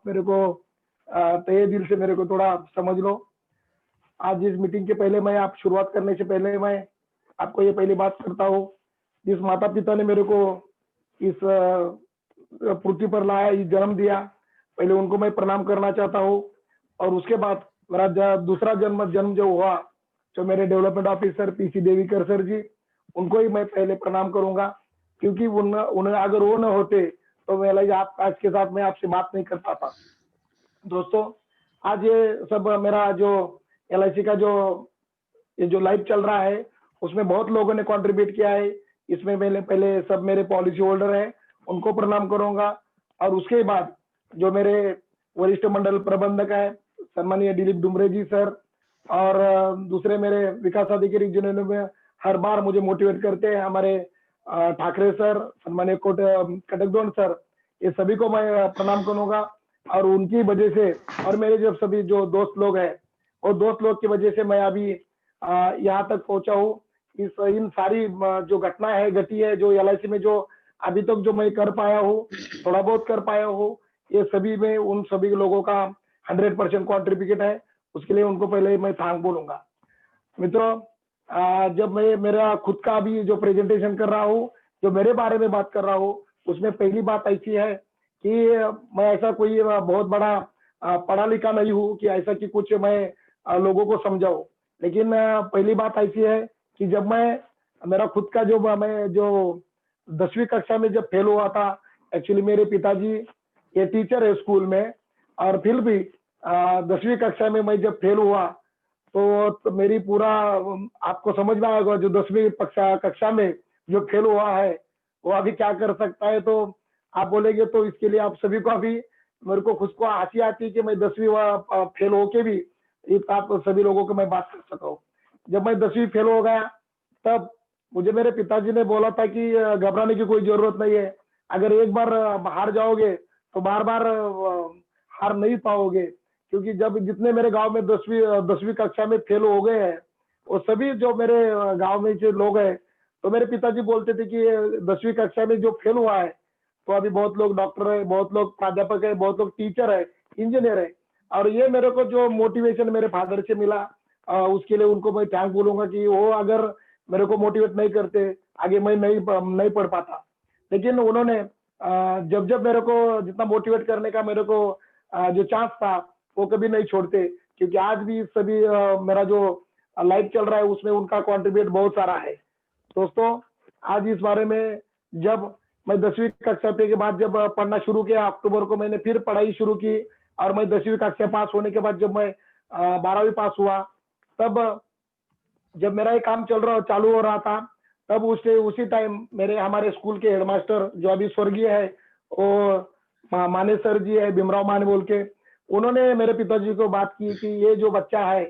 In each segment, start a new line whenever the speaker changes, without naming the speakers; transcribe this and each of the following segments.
मेरे को तहे दिल से मेरे को थोड़ा समझ लो। आज इस मीटिंग के पहले मैं आप शुरुआत करने से पहले मैं आपको ये पहली बात करता हूँ, जिस माता पिता ने मेरे को इस पृथ्वी पर लाया, इस जन्म दिया, पहले उनको मैं प्रणाम करना चाहता हूँ। और उसके बाद मेरा दूसरा जन्म जो हुआ, जो मेरे development officer PC Devikar sir जी, उनको ही मैं पहले प्रणाम करूंगा, क्योंकि उन्हें अगर वो न होते तो मैं आज के साथ मैं आपसे बात नहीं कर पाता। दोस्तों, आज ये सब मेरा जो एलआईसी का ये जो लाइव चल रहा है, उसमें बहुत लोगों ने कंट्रीब्यूट किया है। इसमें पहले पहले सब मेरे पॉलिसी होल्डर हैं, उनको प्रणाम करूंगा। और उसके बाद जो मेरे वरिष्ठ मंडल प्रबंधक है, सम्मानीय दिलीप डुमरे जी सर, और दूसरे मेरे विकास अधिकारी जिन्होंने हर बार मुझे मोटिवेट करते हैं, हमारे ठाकरे सर, सम्मानीय कटकदोन सर, ये सभी को मैं प्रणाम करूंगा। और उनकी वजह से और मेरे जो सभी जो दोस्त लोग हैं, वो दोस्त लोग की वजह से मैं अभी यहाँ तक पहुंचा हूँ। इन सारी जो घटना है घटी है, जो एलआईसी में जो अभी तक जो मैं कर पाया हूँ, थोड़ा बहुत कर पाया हूँ, ये सभी में उन सभी लोगों का 100% कॉन्ट्रीब्यूट है। उसके लिए उनको पहले मैं थैंक बोलूंगा। मित्रों, जब मैं मेरा खुद का भी जो प्रेजेंटेशन कर रहा हूँ, जो मेरे बारे में बात कर रहा हूँ, उसमें पहली बात ऐसी है कि मैं ऐसा कोई बहुत बड़ा पढ़ा लिखा नहीं हूँ कि ऐसा कि कुछ मैं लोगों को समझाऊं। लेकिन पहली बात ऐसी है कि जब मैं मेरा खुद का मैं जो 10वीं कक्षा में जब फेल हुआ था, एक्चुअली मेरे पिताजी ये टीचर है स्कूल में, और फिर भी 10वीं कक्षा में मैं जब फेल हुआ तो मेरी पूरा आपको समझ में आएगा, जो 10वीं कक्षा में जो फेल हुआ है वो अभी क्या कर सकता है। तो आप बोलेंगे तो इसके लिए आप सभी को अभी मेरे को खुद को हंसी आती है कि मैं 10वीं फेल होके भी आप सभी लोगों को मैं बात कर सका हूँ। जब मैं 10वीं फेल हो गया, तब मुझे मेरे पिताजी ने बोला था कि घबराने की कोई जरूरत नहीं है, अगर एक बार हार जाओगे तो बार बार हार नहीं पाओगे। क्योंकि जब जितने मेरे गांव में 10वीं कक्षा में फेल हो गए हैं, वो सभी जो मेरे गांव में जो लोग हैं, तो मेरे पिताजी बोलते थे कि 10वीं कक्षा में जो फेल हुआ है, तो अभी बहुत लोग डॉक्टर है, बहुत लोग प्राध्यापक है, बहुत लोग टीचर है, इंजीनियर है। और ये मेरे को जो मोटिवेशन मेरे फादर से मिला, उसके लिए उनको मैं थैंक बोलूंगा कि वो अगर मेरे को मोटिवेट नहीं करते, आगे मैं नहीं पढ़ पाता। लेकिन उन्होंने जब जब मेरे को जितना मोटिवेट करने का मेरे को जो चांस था, वो कभी नहीं छोड़ते। क्योंकि आज भी सभी मेरा जो लाइफ चल रहा है उसमें उनका कंट्रीब्यूट बहुत सारा है। दोस्तों, आज इस बारे में जब मैं 10वीं कक्षा के बाद जब पढ़ना शुरू किया, अक्टूबर को मैंने फिर पढ़ाई शुरू की, और मैं 10वीं कक्षा पास होने के बाद जब मैं 12वीं पास हुआ, तब जब मेरा ये काम चालू हो रहा था, तब उसी टाइम मेरे हमारे स्कूल के हेडमास्टर जो अभी स्वर्गीय है, वो माने सर जी है, भीमराव माने बोल के, उन्होंने मेरे पिताजी को बात की कि ये जो बच्चा है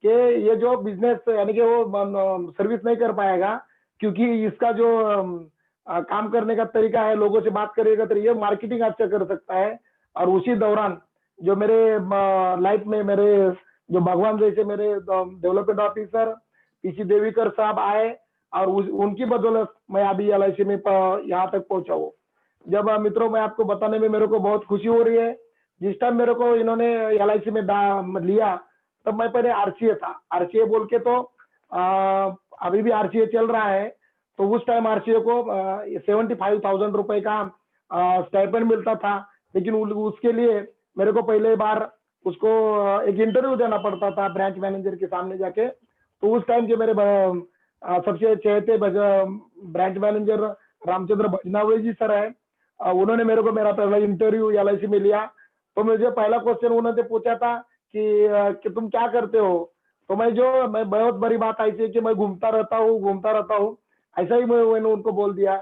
कि ये जो बिजनेस यानी कि वो सर्विस नहीं कर पाएगा, क्योंकि इसका जो काम करने का तरीका है, लोगों से बात करेगा तो ये मार्केटिंग अच्छा कर सकता है। और उसी दौरान जो मेरे लाइफ में मेरे जो भगवान जैसे मेरे डेवलपमेंट ऑफिसर पीसी देवीकर साहब आए, और उनकी बदौलत मैं अभी एलआईसी में यहाँ तक पहुंचा हूँ। जब मित्रों, मैं आपको बताने में मेरे को बहुत खुशी हो रही है। जिस टाइम मेरे को इन्होंने एलआईसी में लिया, तब मैं पहले आरसीए था। आरसीए बोल के तो अभी भी आरसीए चल रहा है। तो उस टाइम आरसीए को 75,000 रुपए का स्टाइपेंड मिलता था। लेकिन उसके लिए मेरे को पहले बार उसको एक इंटरव्यू देना पड़ता था ब्रांच मैनेजर के सामने जाके। तो उस टाइम के मेरे सबसे चहेते ब्रांच मैनेजर रामचंद्र भजनावड़े जी सर है, उन्होंने मेरे को मेरा पहला इंटरव्यू एलआईसी में लिया। तो मुझे पहला क्वेश्चन उन्होंने पूछा था कि तुम क्या करते हो। तो मैं बहुत बड़ी बात ऐसी है कि मैं घूमता रहता हूँ, ऐसा ही मैंने उनको बोल दिया।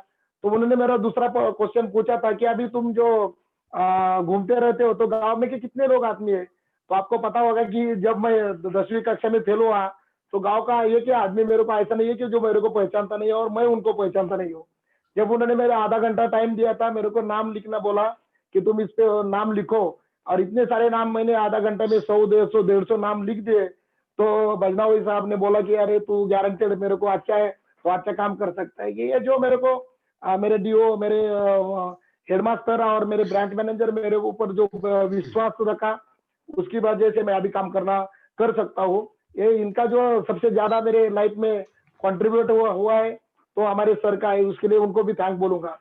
तो उन्होंने मेरा दूसरा क्वेश्चन पूछा था कि अभी तुम जो घूमते रहते हो तो गांव में के कितने लोग आदमी है। तो आपको पता होगा कि जब मैं 10वीं कक्षा में फेल हुआ, तो गांव का एक ही आदमी मेरे को ऐसा नहीं है कि जो मेरे को पहचानता नहीं है और मैं उनको पहचानता नहीं हूँ। जब उन्होंने मेरा आधा घंटा टाइम दिया था, मेरे को नाम लिखना बोला कि तुम इस पे नाम लिखो, और इतने सारे नाम मैंने आधा घंटे में 100 150 नाम लिख दिए। तो भजनावई साहब ने बोला कि अरे तू गारंटेड मेरे को अच्छा है, तो अच्छा काम कर सकता है। कि ये जो मेरे को मेरे डीओ मेरे हेडमास्टर और मेरे ब्रांच मैनेजर मेरे ऊपर जो विश्वास रखा, उसकी वजह से मैं अभी काम करना कर सकता हूँ। ये इनका जो सबसे ज्यादा मेरे लाइफ में कंट्रीब्यूट हुआ है, तो हमारे सर का है, उसके लिए उनको भी थैंक बोलूंगा।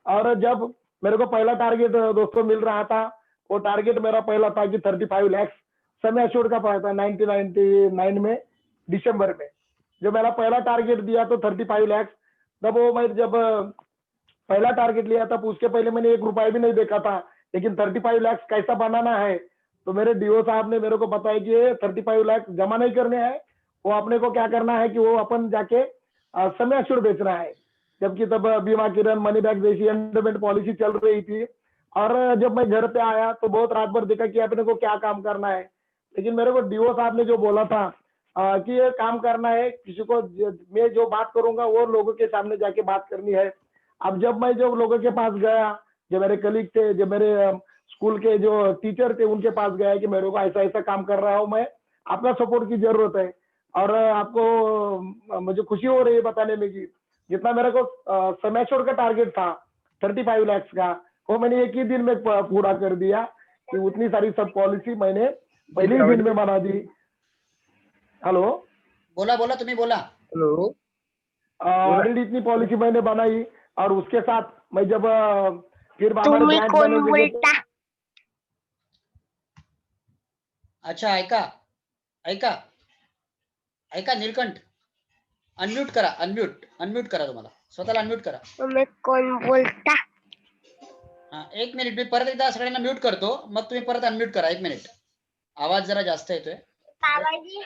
और जब मेरे को पहला टारगेट दोस्तों मिल रहा था, वो टारगेट मेरा पहला था कि 35 लाख समय एश्योर्ड का पाया था 1999 में दिसंबर में। जो मेरा पहला टारगेट दिया तो 35 लाख, तब वो मैं जब पहला टारगेट लिया था, उसके पहले मैंने 1 रुपया भी नहीं देखा था, लेकिन 35 लाख कैसा बनाना है, तो मेरे डीओ साहब ने मेरे को बताया कि ये 35 लाख जमा नहीं करने हैं, वो अपने को क्या करना है कि वो अपन जाके समय एश्योर्ड बेचना है। जबकि तब बीमा किरण मनी बैग जैसी एंडोमेंट पॉलिसी चल रही थी। और जब मैं घर पे आया तो बहुत रात भर देखा कि अपने को क्या काम करना है, लेकिन मेरे को डीओ साहब ने जो बोला था कि ये काम करना है, किसी को मैं जो बात करूंगा वो लोगों के सामने जाके बात करनी है। अब जब मैं जो लोगों के पास गया, जो मेरे कलीग थे, जो मेरे स्कूल के जो टीचर थे, उनके पास गया कि मेरे को ऐसा ऐसा काम कर रहा हूँ मैं, आपका सपोर्ट की जरूरत है। और आपको मुझे खुशी हो रही है बताने में कि जितना मेरे को समय छोड़ का टारगेट था 35 लाख का, वो मैंने एक ही दिन में पूरा कर दिया। कि उतनी सारी सब पॉलिसी मैंने पहले ही दिन में बना दी। हेलो,
बोला बोला तुम्ही बोला।
हेलो,
ऑलरेडी इतनी पॉलिसी मैंने बनाई। और उसके साथ मैं जब फिर हमारे
तुम्ही
ब्रांच
कोण
मैनेजर
बोलता?
अच्छा ऐका ऐका ऐका नीलकंठ, अनम्यूट करा, अनम्यूट करा, तुम्हाला स्वतःला अनम्यूट करा.
तुम्ही कोण बोलता?
हा, 1 मिनिट, मी परत एकदा सगळ्यांना म्यूट करतो, मग तुम्ही परत अनम्यूट करा. 1 मिनिट, आवाज जरा जास्त येतोय.
बाबाजी,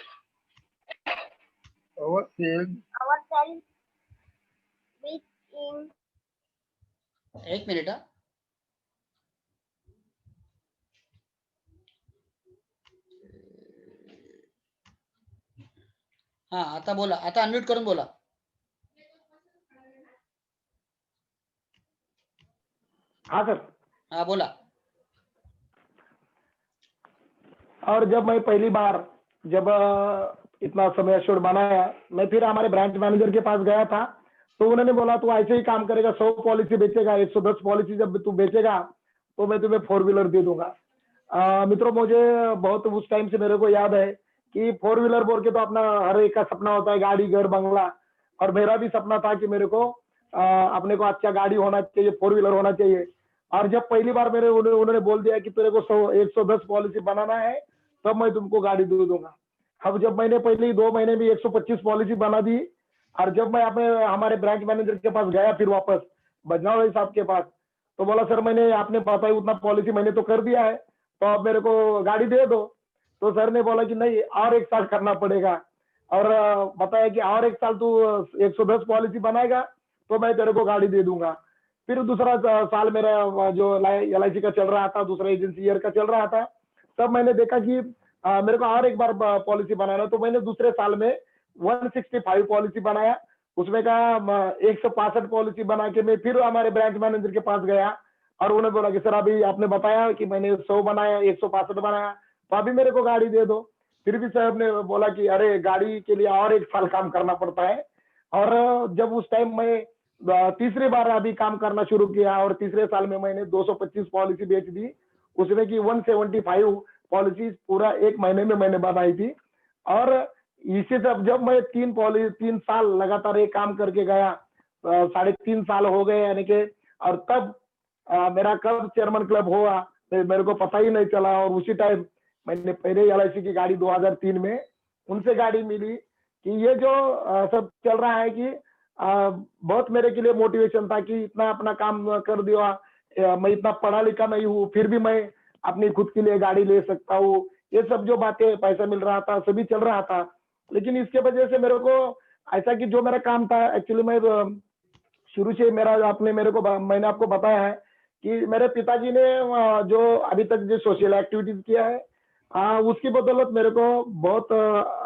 our field
our cell with in
1 minute हा. हा, आता बोला, आता अनम्यूट करून बोला.
हाँ सर।
हा बोला.
और जब मैं पहली बार जब इतना समय एश्योर्ड बनाया, मैं फिर हमारे ब्रांच मैनेजर के पास गया था, तो उन्होंने बोला तू ऐसे ही काम करेगा, 100 पॉलिसी बेचेगा, 110 पॉलिसी जब तू बेचेगा तो मैं तुम्हें 4 व्हीलर दे दूंगा। मित्रों, मुझे बहुत उस टाइम से मेरे को याद है कि 4 व्हीलर बोल के तो अपना हर एक का सपना होता है, गाड़ी घर बंगला। और मेरा भी सपना था कि मेरे को अपने को अच्छा गाड़ी होना चाहिए, 4 व्हीलर होना चाहिए। और जब पहली बार मेरे उन्होंने बोल दिया कि तेरे को 110 पॉलिसी बनाना है, तब मैं तुमको गाड़ी दे दूंगा। अब जब मैंने पहले ही 2 महीने में 125 पॉलिसी बना दी, और जब मैं अपने हमारे ब्रांच मैनेजर के पास गया फिर वापस बजनावड़ी साहब के पास, तो बोला सर मैंने आपने बताया उतना पॉलिसी मैंने तो कर दिया है, तो अब मेरे को गाड़ी दे दो। तो सर ने बोला कि नहीं, और 1 साल करना पड़ेगा। और बताया कि और 1 साल तू 110 पॉलिसी बनाएगा तो मैं तेरे को गाड़ी दे दूंगा। फिर दूसरा साल मेरा जो LIC का चल रहा था, दूसरा एजेंसी ईयर का चल रहा था, तब मैंने देखा कि मेरे को और एक बार पॉलिसी बनाना, तो मैंने दूसरे साल में 165 पॉलिसी बनाया। उसमें का 165 पॉलिसी बना के मैं फिर हमारे ब्रांच मैनेजर के पास गया, और उन्होंने बोला कि सर अभी आपने बताया कि मैंने 100 बनाया, 165 बनाया, तो अभी मेरे को गाड़ी दे दो। फिर भी साहब ने बोला कि अरे गाड़ी के लिए और 1 साल काम करना पड़ता है। और जब उस टाइम मैं तीसरी बार अभी काम करना शुरू किया, और तीसरे साल में मैंने 225 पॉलिसी बेच दी, उसमें की 175 पॉलिसी पूरा 1 महीने में मैंने बनाई थी। और इसी सब जब मैं 3 साल लगातार ये काम करके गया, 3.5 साल हो गए यानी कि, और तब मेरा कब चेयरमैन क्लब हुआ मेरे को पता ही नहीं चला। और उसी टाइम मैंने पहले LIC की गाड़ी 2003 में उनसे गाड़ी मिली। कि ये जो सब चल रहा है कि बहुत मेरे के लिए मोटिवेशन था कि इतना अपना काम कर दिया। मैं इतना पढ़ा लिखा नहीं हूँ, फिर भी मैं अपनी खुद के लिए गाड़ी ले सकता हूँ। ये सब जो बातें, पैसा मिल रहा था, सभी चल रहा था, लेकिन इसके वजह से मेरे को ऐसा कि जो मेरा काम था एक्चुअली, मैं शुरू से मेरा आपने मेरे को मैंने आपको बताया है कि मेरे पिताजी ने जो अभी तक जो सोशल एक्टिविटीज किया है, उसकी बदौलत मेरे को बहुत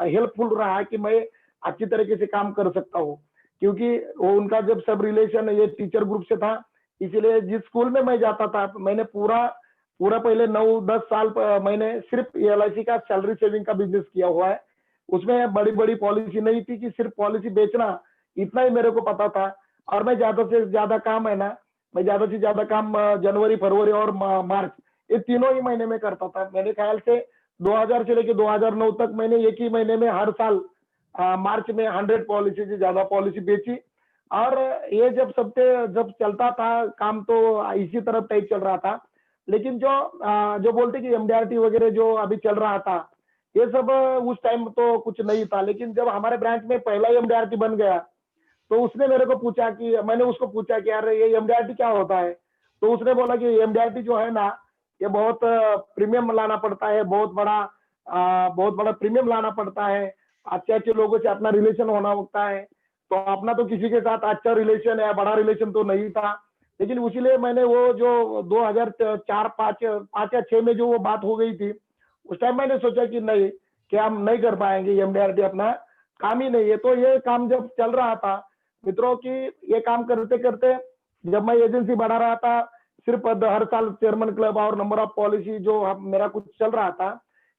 हेल्पफुल रहा है कि मैं अच्छी तरीके से काम कर सकता हूँ। क्योंकि वो उनका जब सब रिलेशन ये टीचर ग्रुप से था, इसीलिए जिस स्कूल में मैं जाता था मैंने पूरा पूरा पहले 9-10 साल मैंने सिर्फ LIC का सैलरी सेविंग का बिजनेस किया हुआ है। उसमें बड़ी बड़ी पॉलिसी नहीं थी कि सिर्फ पॉलिसी बेचना, इतना ही मेरे को पता था। और मैं ज्यादा से ज्यादा काम है ना मैं ज्यादा से ज्यादा काम जनवरी, फरवरी और मार्च, ये तीनों ही महीने में करता था। मेरे ख्याल से 2000 से लेकर 2009 तक मैंने एक ही महीने में हर साल मार्च में 100 पॉलिसी से ज्यादा पॉलिसी बेची। और ये जब चलता था काम तो इसी तरफ टाइप चल रहा था। लेकिन जो बोलते कि एमडीआरटी वगैरह जो अभी चल रहा था, ये सब उस टाइम तो कुछ नहीं था। लेकिन जब हमारे ब्रांच में पहला एमडीआरटी बन गया, तो उसने मेरे को पूछा कि मैंने उसको पूछा कि यार ये एमडीआरटी क्या होता है। तो उसने बोला कि एमडीआरटी जो है ना, ये बहुत प्रीमियम लाना पड़ता है, बहुत बड़ा प्रीमियम लाना पड़ता है, अच्छे अच्छे लोगों से अपना रिलेशन होना होता है। तो अपना तो किसी के साथ अच्छा रिलेशन है, बड़ा रिलेशन तो नहीं था। लेकिन इसीलिए मैंने वो जो 2004 5 या 6 में जो वो बात हो गई थी, उस टाइम मैंने सोचा कि नहीं, कि हम नहीं कर पाएंगे, एमडीआरटी अपना काम ही नहीं है। तो ये काम जब चल रहा था मित्रों की, ये काम करते करते जब मैं एजेंसी बढ़ा रहा था, सिर्फ हर साल चेयरमैन क्लब और नंबर ऑफ पॉलिसी जो मेरा कुछ चल रहा था,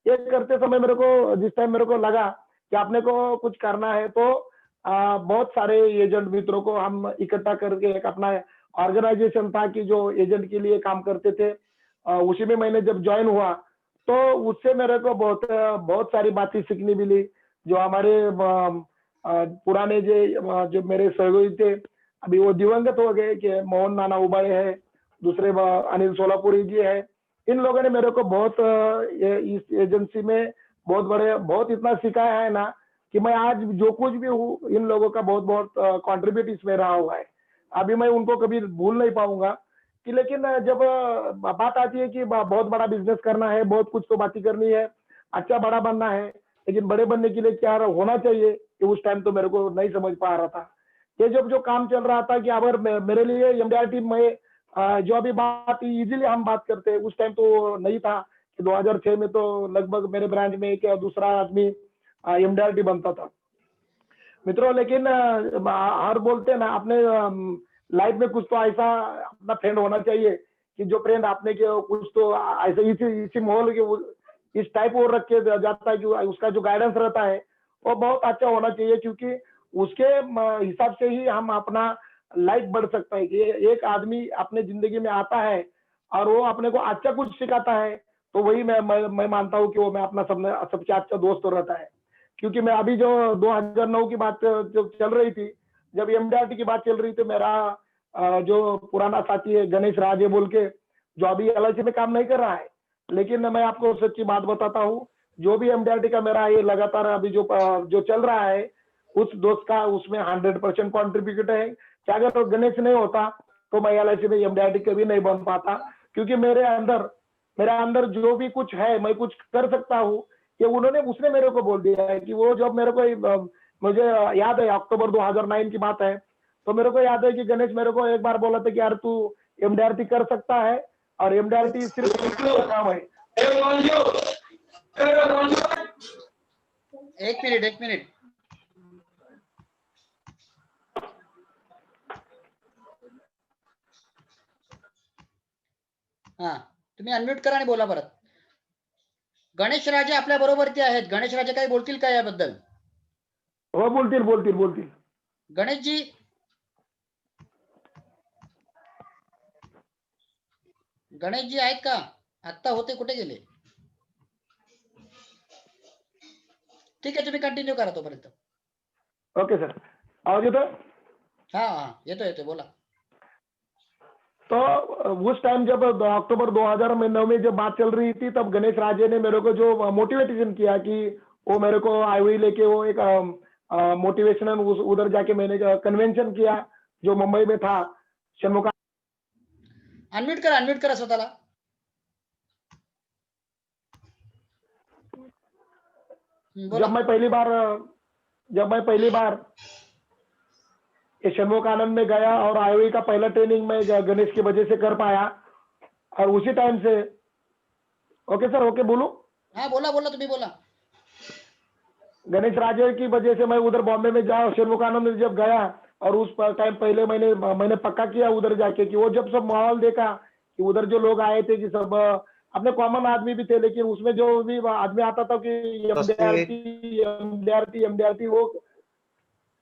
ये करते समय मेरे को जिस टाइम मेरे को लगा कि आपने को कुछ करना है, तो बहुत सारे एजेंट मित्रों को हम इकट्ठा करके एक अपना ऑर्गेनाइजेशन था कि जो एजेंट के लिए काम करते थे, उसी में मैंने जब ज्वाइन हुआ, तो उससे मेरे को बहुत सारी बातें सीखने मिली। जो हमारे पुराने जो मेरे सहयोगी थे, अभी वो दिवंगत हो गए, कि मोहन नाना उबाळे है, दूसरे अनिल सोलापुरी जी है। इन लोगों ने मेरे को बहुत इस एजेंसी में बहुत इतना सिखाया है ना, कि मैं आज जो कुछ भी हूँ, इन लोगों का बहुत बहुत कंट्रीब्यूट इसमें रहा हुआ है। अभी मैं उनको कभी भूल नहीं पाऊंगा। कि लेकिन जब बात आती है कि बहुत बड़ा बिजनेस करना है, बहुत कुछ तो बातें करनी है, अच्छा बड़ा बनना है, लेकिन बड़े बनने के लिए क्या होना चाहिए, कि उस टाइम तो मेरे को नहीं समझ पा रहा था। ये जब जो काम चल रहा था कि अगर मेरे लिए एमडीआरटी में जो अभी बात इजीली हम बात करते हैं, उस टाइम तो नहीं था। कि 2006 में तो लगभग मेरे ब्रांच में एक या दूसरा आदमी एमडीआरटी बनता था मित्रों। लेकिन हर बोलते हैं ना, अपने लाइफ में कुछ तो ऐसा अपना फ्रेंड होना चाहिए, कि जो फ्रेंड आपने के कुछ तो ऐसे इसी माहौल के इस टाइप वो रख के जाता है कि उसका जो गाइडेंस रहता है वो बहुत अच्छा होना चाहिए। क्योंकि उसके हिसाब से ही हम अपना लाइफ बढ़ सकता है। कि एक आदमी अपने जिंदगी में आता है और वो अपने को अच्छा कुछ सिखाता है, तो वही मैं मानता हूँ कि वो मैं अपना सबसे अच्छा दोस्त रहता है। क्योंकि मैं अभी जो 2009 की बात जो चल रही थी, जब एमडीआरटी की बात चल रही थी, मेरा जो पुराना साथी है गणेश राजे बोल के, जो अभी एलआईसी में काम नहीं कर रहा है, लेकिन मैं आपको सच्ची बात बताता हूँ, जो भी एमडीआरटी का मेरा ये लगातार अभी जो चल रहा है, उस दोस्त का उसमें 100% कॉन्ट्रीब्यूट है। कि अगर गणेश नहीं होता तो मैं एलआईसी में एमडीआरटी कभी नहीं बन पाता। क्योंकि मेरे अंदर जो भी कुछ है, मैं कुछ कर सकता हूँ, कि उसने मेरे को बोल दिया है। कि वो जब मेरे को मुझे याद है अक्टूबर 2009 की बात है, तो मेरे को याद है कि गणेश मेरे को एक बार बोला था कि यार तू एमडीआरटी कर सकता है, और एमडीआरटी सिर्फ एक काम है।
एक मिनिट हा, तुम्ही अनम्यूट करा आणि बोला परत। गणेश राजे आपल्या बरोबरती आहेत। गणेश राजे काही बोलतील का याबद्दल?
हो, बोलतील.
गणेश जी, आहेत का? आत्ता होते, कुठे गेले? ठीक आहे, तुम्ही कंटिन्यू करा तोपर्यंत।
ओके सर, आवाज येतोय?
हा, येतोय, बोला।
तो उस टाइम जब अक्टूबर 2009 में जब बात चल रही थी, तब गणेश राजे ने मेरे को जो मोटिवेशन किया, कि वो मेरे को आईवी लेके वो एक मोटिवेशनल उधर जाके मैंने कन्वेंशन किया जो मुंबई में था, षणमुखा।
अनम्यूट करा स्वतःला। बोला।
जब मैं पहली बार षणमुख आनंद में गया, और आईवी का पहला ट्रेनिंग मैं गणेश की वजह से कर पाया, और उसी टाइम से। ओके सर, ओके बोलूं?
हाँ, बोला, तुम्ही बोला।
गणेश राजे की वजह से मैं उधर बॉम्बे में जाया, षणमुखानंद में जब गया, और उस टाइम पहले मैंने पक्का किया उधर जाके, कि वो जब सब माहौल देखा, कि उधर जो लोग आए थे, कि सब अपने कॉमन आदमी भी थे, लेकिन उसमें जो भी आदमी आता था कि एमडीआरटी वो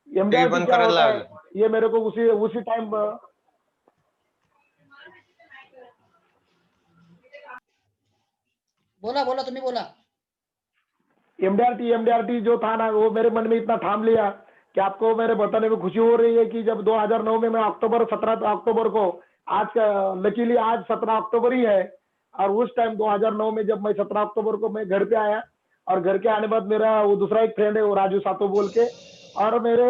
एमडीआरटी क्या होता है, ये मेरे को उसी टाइम
बोला बोला तुम्ही बोला.
एमडीआरटी जो था ना, वो मेरे मन में इतना थाम लिया कि आपको मेरे बताने में खुशी हो रही है कि जब 2009 में मैं 17 अक्टूबर को, आज लकीली आज 17 अक्टूबर ही है, और उस टाइम 2009 में जब मैं 17 अक्टूबर को मैं घर पे आया, और घर के आने बाद मेरा वो दूसरा एक फ्रेंड है वो राजू सातो बोल के, और मेरे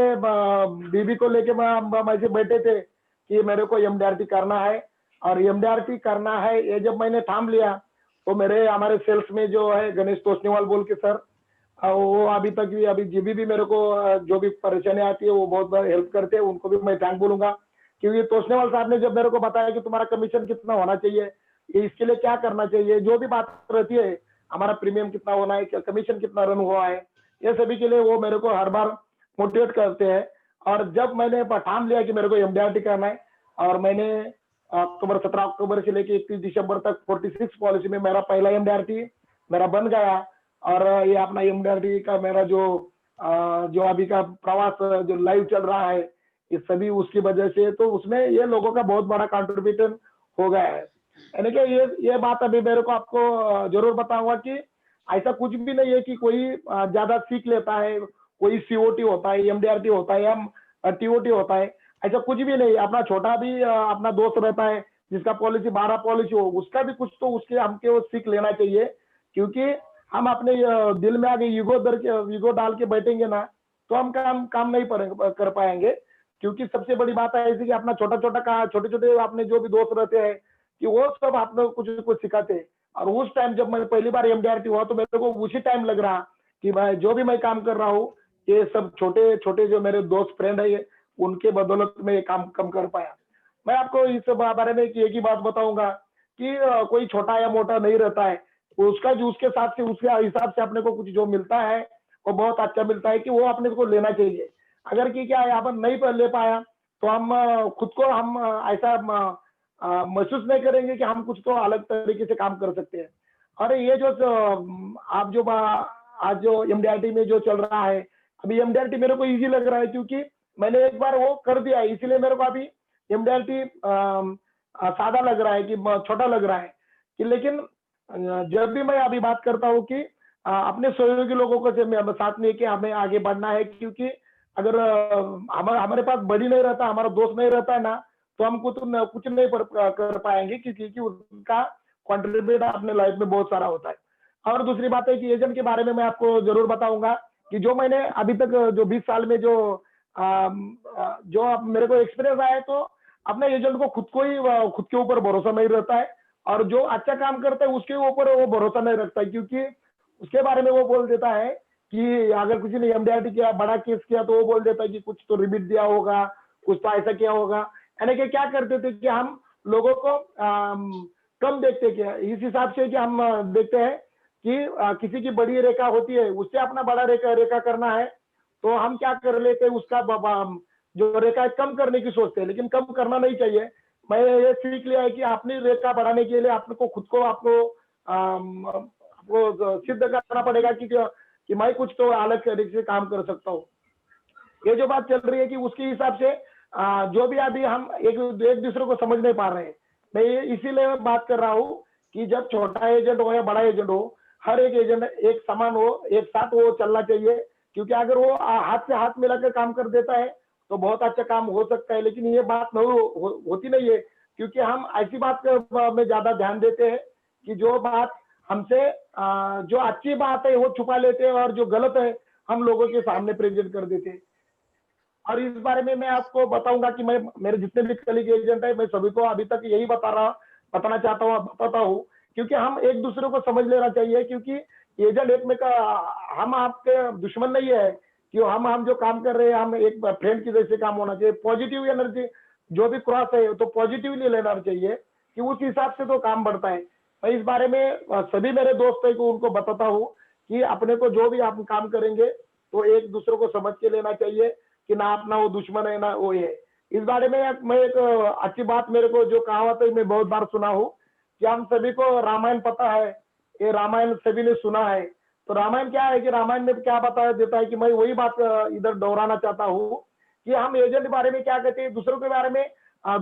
बीबी को लेके हम ऐसे बैठे थे कि मेरे को एमडीआरटी करना है, और एमडीआरटी करना है ये जब मैंने थाम लिया, तो मेरे हमारे सेल्स में जो है गणेश तोषनीवाल बोल के सर, वो अभी तक भी, अभी जब भी मेरे को जो भी परेशानी आती है वो बहुत बार हेल्प करते हैं, उनको भी मैं थैंक बोलूंगा। क्योंकि तोषनेवाल साहब ने जब मेरे को बताया कि तुम्हारा कमीशन कितना होना चाहिए, ये इसके लिए क्या करना चाहिए, जो भी बात रहती है, हमारा प्रीमियम कितना होना है, कमीशन कितना रन हुआ है, ये सभी के लिए वो मेरे को हर बार मोटिवेट करते हैं। और जब मैंने ठान लिया कि मेरे को एमडीआरटी करना है, और मैंने 17 अक्टूबर से लेके 31 दिसंबर तक 46 पॉलिसी में मेरा पहला एमडीआरटी मेरा बन गया। और ये अपना एमडीआरटी का मेरा जो अभी का प्रवास जो लाइव चल रहा है, ये सभी उसकी वजह से, तो उसमें ये लोगों का बहुत बड़ा कंट्रीब्यूशन हो गया है। यानी कि ये बात अभी मेरे को आपको जरूर बताऊंगा कि ऐसा कुछ भी नहीं है कि कोई ज्यादा सीख लेता है, कोई सीओटी होता है, एमडीआरटी होता है या टीओटी होता है, ऐसा कुछ भी नहीं। अपना छोटा भी अपना दोस्त रहता है जिसका पॉलिसी 12 पॉलिसी हो, उसका भी कुछ तो उसके हमके वो सीख लेना चाहिए। क्योंकि हम अपने दिल में आगे ईगो डाल के बैठेंगे ना, तो हम काम नहीं कर पाएंगे। क्योंकि सबसे बड़ी बात है ऐसी कि अपना छोटे छोटे अपने जो भी दोस्त रहते हैं कि वो सब आप लोग कुछ सिखाते हैं। और उस टाइम जब मैं पहली बार एमडीआरटी हुआ, तो मेरे को उसी टाइम लग रहा कि भाई जो भी मैं काम कर रहा हूँ, ये सब छोटे छोटे जो मेरे दोस्त फ्रेंड है, उनके बदौलत में ये काम कम कर पाया। मैं आपको इस बारे में एक ही बात बताऊंगा कि कोई छोटा या मोटा नहीं रहता है, उसका जो उसके साथ से उसके हिसाब से अपने को कुछ जो मिलता है वो बहुत अच्छा मिलता है, कि वो अपने को लेना चाहिए। अगर कि क्या है अपन नहीं ले पाया, तो हम खुद को हम ऐसा महसूस नहीं करेंगे कि हम कुछ तो अलग तरीके से काम कर सकते हैं। और ये जो आप जो आज जो एमडीआरटी में जो चल रहा है, अभी एमडीआरटी मेरे को इजी लग रहा है, क्योंकि मैंने एक बार वो कर दिया है, इसीलिए मेरे को अभी एमडीआरटी सादा लग रहा है, कि छोटा लग रहा है। कि लेकिन जब भी मैं अभी बात करता हूँ कि अपने सहयोगी लोगों को साथ में कि हमें आगे बढ़ना है, क्योंकि अगर हमारे पास बड़ी नहीं रहता, हमारा दोस्त नहीं रहता है ना, तो हम कुछ नहीं कर पाएंगे, क्योंकि उनका कॉन्ट्रीब्यूट अपने लाइफ में बहुत सारा होता है। और दूसरी बात है कि एजेंट के बारे में मैं आपको जरूर बताऊंगा कि जो मैंने अभी तक जो 20 साल में जो मेरे को एक्सपीरियंस आया है, तो अपने एजेंट को खुद के ऊपर भरोसा नहीं रहता है, और जो अच्छा काम करता है उसके ऊपर वो भरोसा नहीं रखता है। क्योंकि उसके बारे में वो बोल देता है कि अगर किसी ने एमडीआरटी किया, बड़ा केस किया, तो वो बोल देता है कि कुछ तो रिबीट दिया होगा, कुछ तो ऐसा किया होगा। यानी कि क्या करते थे कि हम लोगों को कम देखते, क्या इस हिसाब से कि हम देखते हैं कि किसी की बड़ी रेखा होती है, उससे अपना बड़ा रेखा करना है, तो हम क्या कर लेते हैं, उसका जो रेखा है कम करने की सोचते हैं, लेकिन कम करना नहीं चाहिए। मैं ये सीख लिया है कि अपनी रेखा बढ़ाने के लिए आपको खुद को आपको सिद्ध करना पड़ेगा कि मैं कुछ तो अलग तरीके से काम कर सकता हूँ। ये जो बात चल रही है कि उसके हिसाब से जो भी अभी हम एक दूसरे को समझ नहीं पा रहे हैं, मैं इसीलिए बात कर रहा हूँ कि जब छोटा एजेंट हो या बड़ा एजेंट हो, हर एक एजेंट एक समान हो, एक साथ वो चलना चाहिए। क्योंकि अगर वो हाथ से हाथ मिलाकर काम कर देता है, तो बहुत अच्छा काम हो सकता है। लेकिन ये बात होती नहीं है, क्योंकि हम ऐसी बात में ज्यादा ध्यान देते हैं कि जो बात हमसे जो अच्छी बात है वो छुपा लेते हैं, और जो गलत है हम लोगों के सामने प्रेजेंट कर देते हैं। और इस बारे में मैं आपको बताऊंगा कि मैं मेरे जितने भी कलीग एजेंट है, मैं सभी को अभी तक यही बताना चाहता हूँ, बताता हूँ। क्योंकि हम एक दूसरे को समझ लेना चाहिए, क्योंकि एजेंट एक में का हम आपके दुश्मन नहीं है, कि हम जो काम कर रहे हैं, हम एक फ्रेंड की जैसे काम होना चाहिए। पॉजिटिव एनर्जी जो भी क्रॉस है तो पॉजिटिवली लेना चाहिए, कि उस हिसाब से तो काम बढ़ता है। मैं इस बारे में सभी मेरे दोस्तों को उनको बताता हूँ कि अपने को जो भी आप काम करेंगे, तो एक दूसरे को समझ के लेना चाहिए, कि ना अपना वो दुश्मन है ना वो है। इस बारे में मैं एक अच्छी बात, मेरे को जो कहावत है मैं बहुत बार सुना हूँ, कि हम सभी को रामायण पता है, ये रामायण सभी ने सुना है। तो रामायण क्या है कि रामायण में क्या बताया देता है, कि मैं वही बात इधर दोहराना चाहता हूँ, कि हम एजेंट के बारे में क्या कहते हैं, दूसरों के बारे में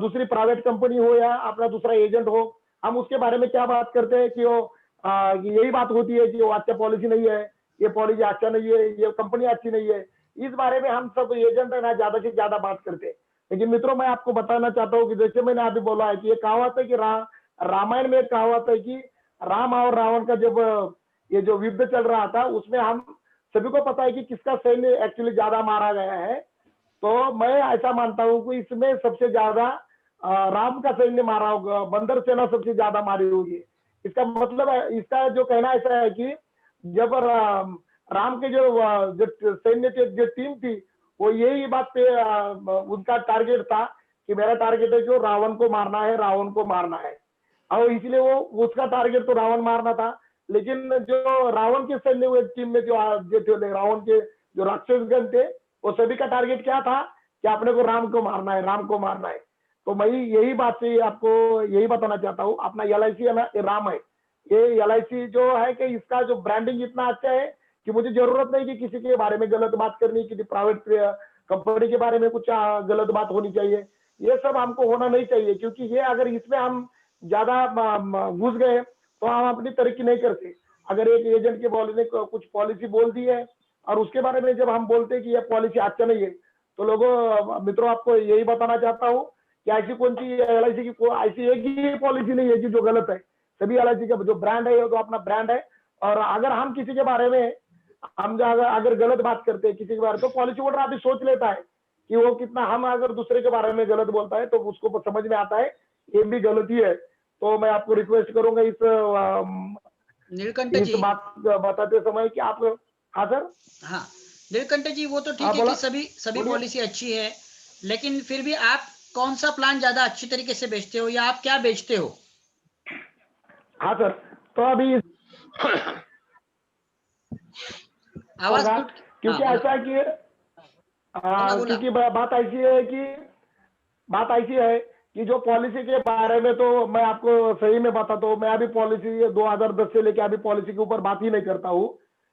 दूसरी प्राइवेट कंपनी हो या अपना दूसरा एजेंट हो, हम उसके बारे में क्या बात करते हैं कि वो कि यही बात होती है कि वो अच्छा पॉलिसी नहीं है, ये पॉलिसी अच्छा नहीं है, ये कंपनी अच्छी नहीं है। इस बारे में हम सब एजेंट है ना ज्यादा से ज्यादा बात करते हैं। लेकिन मित्रों मैं आपको बताना चाहता हूँ कि जैसे मैंने अभी बोला है कि ये कहावत है कि रामायण में एक कहावत है कि राम और रावण का जब ये जो युद्ध चल रहा था उसमें हम सभी को पता है कि किसका सैन्य एक्चुअली ज्यादा मारा गया है। तो मैं ऐसा मानता हूँ कि इसमें सबसे ज्यादा राम का सैन्य मारा होगा, बंदर सेना सबसे ज्यादा मारी होगी। इसका मतलब है, इसका जो कहना ऐसा है कि जब राम के जो सैन्य की जो टीम थी वो यही बात पे उनका टारगेट था कि मेरा टारगेट है जो रावण को मारना है, रावण को मारना है। और इसलिए वो उसका टारगेट तो रावण मारना था। लेकिन जो रावण के सैन्य टीम में जो थे रावण के जो राक्षसगण थे वो सभी का टारगेट क्या था कि अपने को राम को मारना है, राम को मारना है। तो मैं यही बात से आपको यही बताना चाहता हूँ, अपना LIC है ना ये राम है। ये LIC जो है कि इसका जो ब्रांडिंग इतना अच्छा है कि मुझे जरूरत नहीं कि किसी के बारे में गलत बात करनी, किसी प्राइवेट कंपनी के बारे में कुछ गलत बात होनी चाहिए। ये सब हमको होना नहीं चाहिए, क्योंकि ये अगर इसमें हम ज्यादा घुस गए तो हम अपनी तरक्की नहीं करते। अगर एक एजेंट के बोलने ने कुछ पॉलिसी बोल दी है और उसके बारे में जब हम बोलते हैं कि यह पॉलिसी अच्छा नहीं है, तो लोगों मित्रों आपको यही बताना चाहता हूँ कि ऐसी कौन सी LIC की ऐसी एक ही पॉलिसी नहीं है कि जो गलत है। सभी LIC का जो ब्रांड है तो अपना ब्रांड है। और अगर हम किसी के बारे में हम अगर गलत बात करते हैं किसी के बारे में, तो पॉलिसी होल्डर अभी सोच लेता है कि वो कितना, हम अगर दूसरे के बारे में गलत बोलता है तो उसको समझ में आता है ये भी गलती है। तो मैं आपको रिक्वेस्ट करूंगा
नीलकंठ
इस
जी,
बात बताते समय कि आप। हाँ सर।
हाँ नीलकंठ जी, वो तो
हाँ
ठीक है
बोला,
कि सभी सभी
बोलिए।
पॉलिसी अच्छी है, लेकिन फिर भी आप कौन सा प्लान ज्यादा अच्छी तरीके से बेचते हो, या आप क्या बेचते हो?
हाँ सर। तो अभी
आवाज
होगा,
म्यूट। हाँ
क्योंकि
बोला
ऐसा है कि
बोला बोला।
क्योंकि बात ऐसी है कि जो पॉलिसी के बारे में तो मैं आपको सही में बताता हूँ, मैं अभी पॉलिसी 2010 से लेके अभी पॉलिसी के ऊपर बात ही नहीं करता हूँ।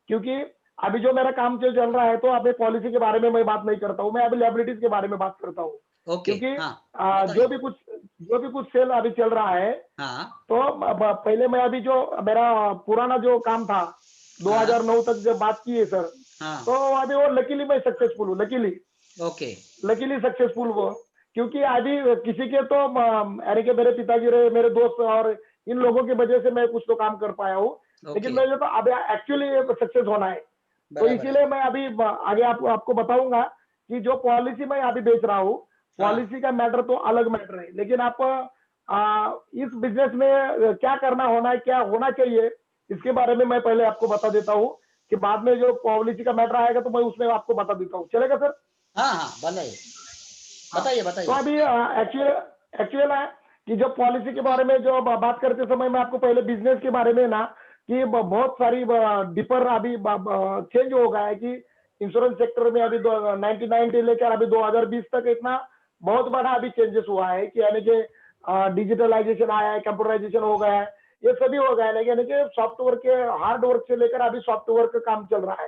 क्योंकि अभी जो मेरा काम जो चल रहा है तो अभी पॉलिसी के बारे में मैं बात नहीं करता हूँ, मैं अभी लायबिलिटीज के बारे में बात करता हूँ।
ओके,
क्योंकि
हाँ
जो
बताइए।
भी कुछ सेल अभी चल रहा है,
हाँ
तो पहले मैं अभी जो मेरा पुराना जो काम था
हाँ
2009 तक जब बात की है सर,
हाँ।
तो अभी वो लकीली मैं सक्सेसफुल हूँ, लकीली
ओके।
लकीली सक्सेसफुल वो। क्योंकि अभी किसी के तो यानी कि मेरे पिताजी रहे, मेरे दोस्त और इन लोगों की वजह से मैं कुछ तो काम कर पाया हूँ। लेकिन
ओके,
मुझे तो अब एक्चुअली सक्सेस होना है। तो
बराबर है।
इसीलिए मैं अभी आगे आपको बताऊंगा कि जो पॉलिसी मैं अभी बेच रहा हूँ,
हाँ
पॉलिसी का मैटर तो अलग मैटर है, लेकिन आप इस बिजनेस में क्या करना होना है, क्या होना चाहिए, इसके बारे में मैं पहले आपको बता देता हूँ कि बाद में जो पॉलिसी का मैटर आएगा तो मैं उसमें आपको बता देता हूँ। चलेगा सर?
हाँ हाँ बताइए
हाँ।
बताइए
तो
बताइए।
अभी एक्चुअल है कि जो पॉलिसी के बारे में जो बात करते समय मैं आपको पहले बिजनेस के बारे में ना कि बहुत सारी डिपर अभी चेंज हो गया है कि इंश्योरेंस सेक्टर में अभी 99 से लेकर अभी 2020 तक इतना बहुत बड़ा अभी चेंजेस हुआ है कि यानी कि डिजिटलाइजेशन आया है, कंप्यूटराइजेशन हो गया है, ये सभी हो गया है। यानी कि सॉफ्टवेयर के हार्ड वर्क से लेकर अभी सॉफ्टवेयर का काम चल रहा है।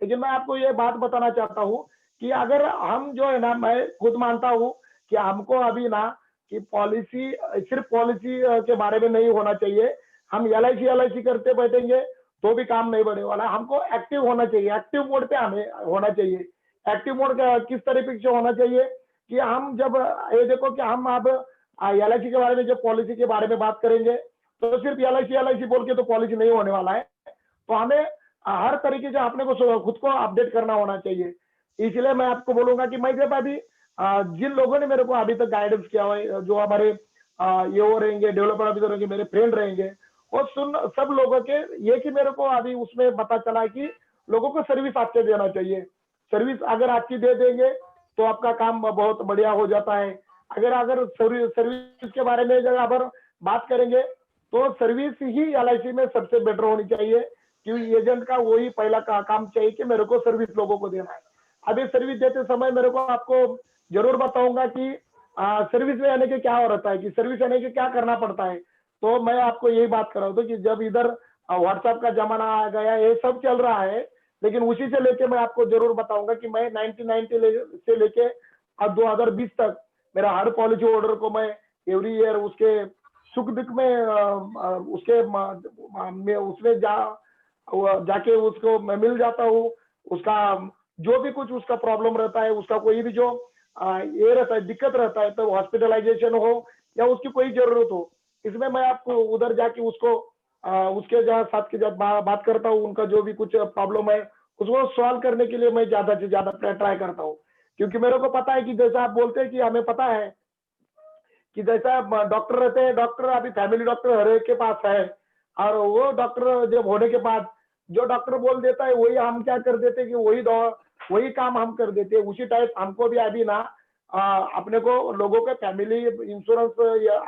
लेकिन मैं आपको ये बात बताना चाहता हूँ कि अगर हम जो है ना, मैं खुद मानता हूँ कि हमको अभी ना कि पॉलिसी सिर्फ पॉलिसी के बारे में नहीं होना चाहिए। हम LIC करते बैठेंगे तो भी काम नहीं बढ़ने वाला। हमको एक्टिव होना चाहिए, एक्टिव मोड पे हमें होना चाहिए। एक्टिव मोड किस तरीके से होना चाहिए कि हम जब ये देखो कि हम अब LIC के बारे में जब पॉलिसी के बारे में बात करेंगे तो सिर्फ LIC बोल के तो पॉलिसी नहीं होने वाला है। तो हमें हर तरीके से अपने को खुद को अपडेट करना होना चाहिए। इसलिए मैं आपको बोलूंगा कि मैं जब अभी जिन लोगों ने मेरे को अभी तक गाइडेंस किया हुआ है, जो हमारे ये वो रहेंगे, डेवलपर ऑफिसर रहेंगे, मेरे फ्रेंड रहेंगे, और सब लोगों के ये कि मेरे को अभी उसमें पता चला है कि लोगों को सर्विस अच्छे देना चाहिए। सर्विस अगर अच्छी दे देंगे तो आपका काम बहुत बढ़िया हो जाता है। अगर अगर सर्विस के बारे में जब आप बात करेंगे तो सर्विस ही LIC में सबसे बेटर होनी चाहिए, क्योंकि एजेंट का वही पहला काम चाहिए कि मेरे को सर्विस लोगों को देना है। अभी सर्विस देते समय मेरे को आपको जरूर बताऊंगा कि सर्विस में आने के क्या हो रहता है, कि सर्विस आने के क्या करना पड़ता है। तो मैं आपको यही बात कर रहा हूँ कि जब इधर व्हाट्सएप का जमाना आ गया, ये सब चल रहा है, लेकिन उसी से लेके मैं आपको जरूर बताऊंगा कि मैं 99 से लेके अब 2020 तक मेरा हर पॉलिसी होल्डर को मैं एवरी ईयर उसके सुख दुख में उसके में उसमें जाके उसको मैं मिल जाता हूँ। उसका जो भी कुछ उसका प्रॉब्लम रहता है, उसका कोई भी जो ये रहता है, दिक्कत रहता है, तो हॉस्पिटलाइजेशन हो या उसकी कोई जरूरत हो, इसमें मैं आपको उधर जाके उसको उसके जहाँ साथ के जब बात करता हूँ, उनका जो भी कुछ प्रॉब्लम है उसको सॉल्व करने के लिए मैं ज्यादा से ज्यादा ट्राई करता हूँ। क्योंकि मेरे को पता है कि जैसा आप बोलते हैं कि हमें पता है कि जैसा डॉक्टर रहते हैं, डॉक्टर अभी फैमिली डॉक्टर हर एक के पास है, और वो डॉक्टर जब होने के बाद जो डॉक्टर बोल देता है वही हम क्या कर देते हैं कि वही काम हम कर देते हैं। उसी टाइप हमको भी अभी ना अपने को लोगों के फैमिली इंश्योरेंस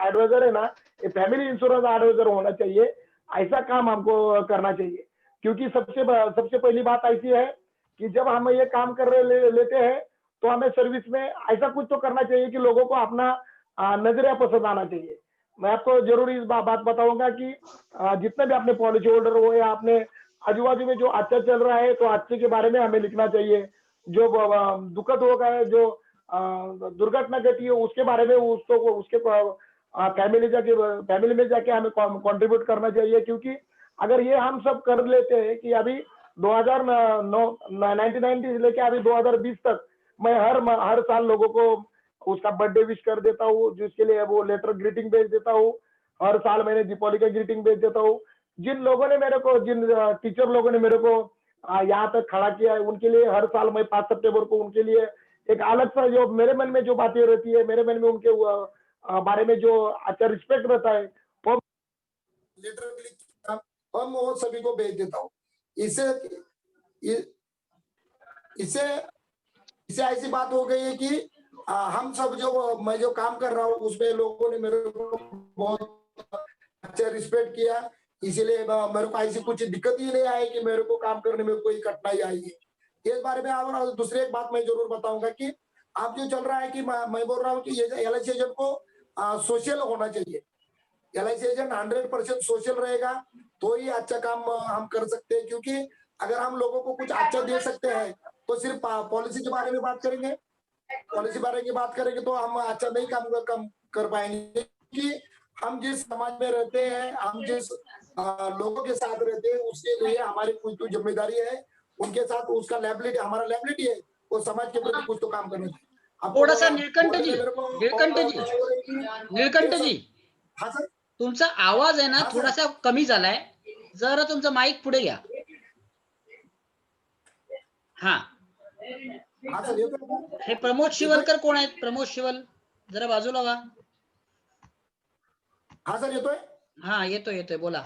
एडवाइजर है ना, ये फैमिली इंश्योरेंस एडवाइजर होना चाहिए। ऐसा काम हमको करना चाहिए। क्योंकि सबसे पहली बात ऐसी है कि जब हम ये काम कर लेते हैं, तो हमें सर्विस में ऐसा कुछ तो करना चाहिए कि लोगों को अपना नजरिया पसंद आना चाहिए। मैं आपको जरूर इस बात बताऊंगा कि जितने भी अपने पॉलिसी होल्डर हो या अपने आजू बाजू में जो अच्छा चल रहा है, तो अच्छे के बारे में हमें लिखना चाहिए। जो दुखद हो गए, जो दुर्घटना घटी है, उसके बारे में उसको उसके फैमिली में जाके हमें कंट्रीब्यूट करना चाहिए। क्योंकि अगर ये हम सब कर लेते हैं कि अभी 2009 1990 से लेके अभी 2020 तक मैं हर साल लोगों को उसका बर्थडे विश कर देता हूँ, जिसके लिए वो लेटर ग्रीटिंग भेज देता हूँ। हर साल मैंने दीपावली का ग्रीटिंग भेज देता हूँ। जिन टीचर लोगों ने मेरे को यहाँ तक खड़ा किया है, उनके लिए हर साल मैं 5 सितंबर को उनके लिए एक अलग सा, जो मेरे मन में जो बातें रहती है, मेरे मन में उनके बारे में जो अच्छा रिस्पेक्ट रहता है, वो लेटर क्लिक हम वो सभी को भेज देता हूँ। इससे इससे इससे ऐसी बात हो गई है कि हम सब मैं जो काम कर रहा हूँ उसमें लोगों ने मेरे को बहुत अच्छा रिस्पेक्ट किया। इसीलिए मेरे को ऐसी कुछ दिक्कत ही नहीं आई कि मेरे को काम करने में कोई कठिनाई आएगी। इस बारे में और दूसरी एक बात मैं जरूर बताऊंगा कि आप जो चल रहा है कि मैं बोल रहा हूँ कि ये LIC एजेंट को सोशल होना चाहिए। LIC एजेंट 100% सोशल रहेगा तो ही अच्छा काम हम कर सकते हैं। क्योंकि अगर हम लोगों को कुछ अच्छा दे सकते हैं तो सिर्फ पॉलिसी के बारे में बात करेंगे, पॉलिसी बारे में बात करेंगे तो हम अच्छा नहीं काम कर पाएंगे। कि हम जिस समाज में रहते हैं, हम जिस लोगों के साथ रहते हैं, उसके लिए हमारी कुछ तो जिम्मेदारी है। उनके साथ उसका लायबिलिटी, हमारा लायबिलिटी है वो समाज के प्रति कुछ तो काम करना चाहिए।
थोड़ा सा नीलकंठ जी, नीलकंठ जी,
हाँ सर,
तुमचा आवाज आहे ना
हाँ सर,
थोडासा कमी झालाय, जरा तुमचा माईक पुढे घ्या. हा,
हाँ सर,
हे प्रमोद शिवलकर कोण आहेत? प्रमोद शिवल जरा बाजूला व्हा.
हाँ सर, येतोय.
हा, येतोय बोला.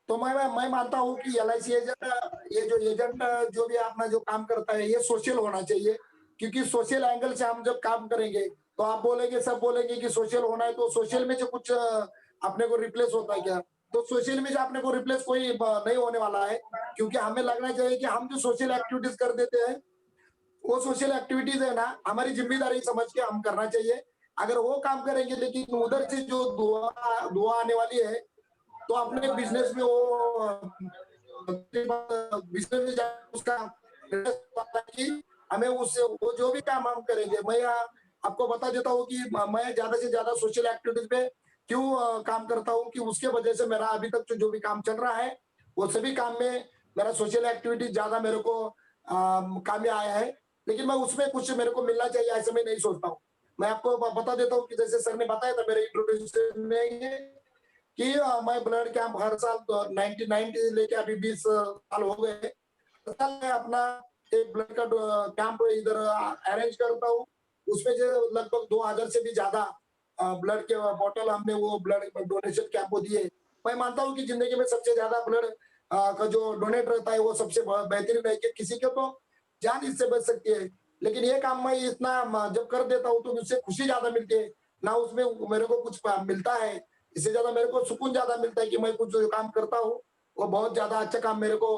तो मैं मानता हूँ कि LIC एजेंट, ये जो एजेंट जो भी अपना जो काम करता है ये सोशल होना चाहिए। क्योंकि सोशल एंगल से हम जब काम करेंगे तो आप बोलेंगे, सब बोलेंगे कि सोशल होना है, तो सोशल में जो कुछ अपने को रिप्लेस होता है क्या? तो सोशल में जो अपने को रिप्लेस कोई नहीं होने वाला है। क्योंकि हमें लगना चाहिए कि हम जो सोशल एक्टिविटीज कर देते हैं वो सोशल एक्टिविटीज है ना, हमारी जिम्मेदारी समझ के हम करना चाहिए। अगर वो काम करेंगे लेकिन उधर से जो दुआ आने वाली है तो अपने बिजनेस में वो बिजनेस में उसका कि हमें उससे वो जो भी काम हम करेंगे, मैं आपको बता देता हूँ कि मैं ज्यादा से ज्यादा सोशल एक्टिविटीज पे क्यों काम करता हूँ कि उसके वजह से मेरा अभी तक जो भी काम चल रहा है वो सभी काम में मेरा सोशल एक्टिविटी ज्यादा मेरे को काम में आया है। लेकिन मैं उसमें कुछ मेरे को मिलना चाहिए ऐसे मैं नहीं सोचता हूँ। मैं आपको बता देता हूँ कि जैसे सर ने बताया था मेरे इंट्रोडक्शन में कि मैं ब्लड कैंप हर साल 1990 से लेके अभी 20 साल हो गए, हर साल मैं अपना एक ब्लड का कैंप इधर अरेंज करता हूँ। उसमें जो लगभग 2000 से भी ज्यादा ब्लड के बॉटल हमने वो ब्लड डोनेशन कैंप को दिए। मैं मानता हूँ कि जिंदगी में सबसे ज्यादा ब्लड का जो डोनेट रहता है वो सबसे बेहतरीन है कि किसी के तो जान इससे बच सकती है। लेकिन ये काम मैं इतना जब कर देता हूँ तो मुझसे खुशी ज्यादा मिलती है ना, उसमें मेरे को कुछ मिलता है। इससे ज्यादा मेरे को सुकून ज्यादा मिलता है कि मैं कुछ जो काम करता हूँ वो बहुत ज्यादा अच्छा काम मेरे को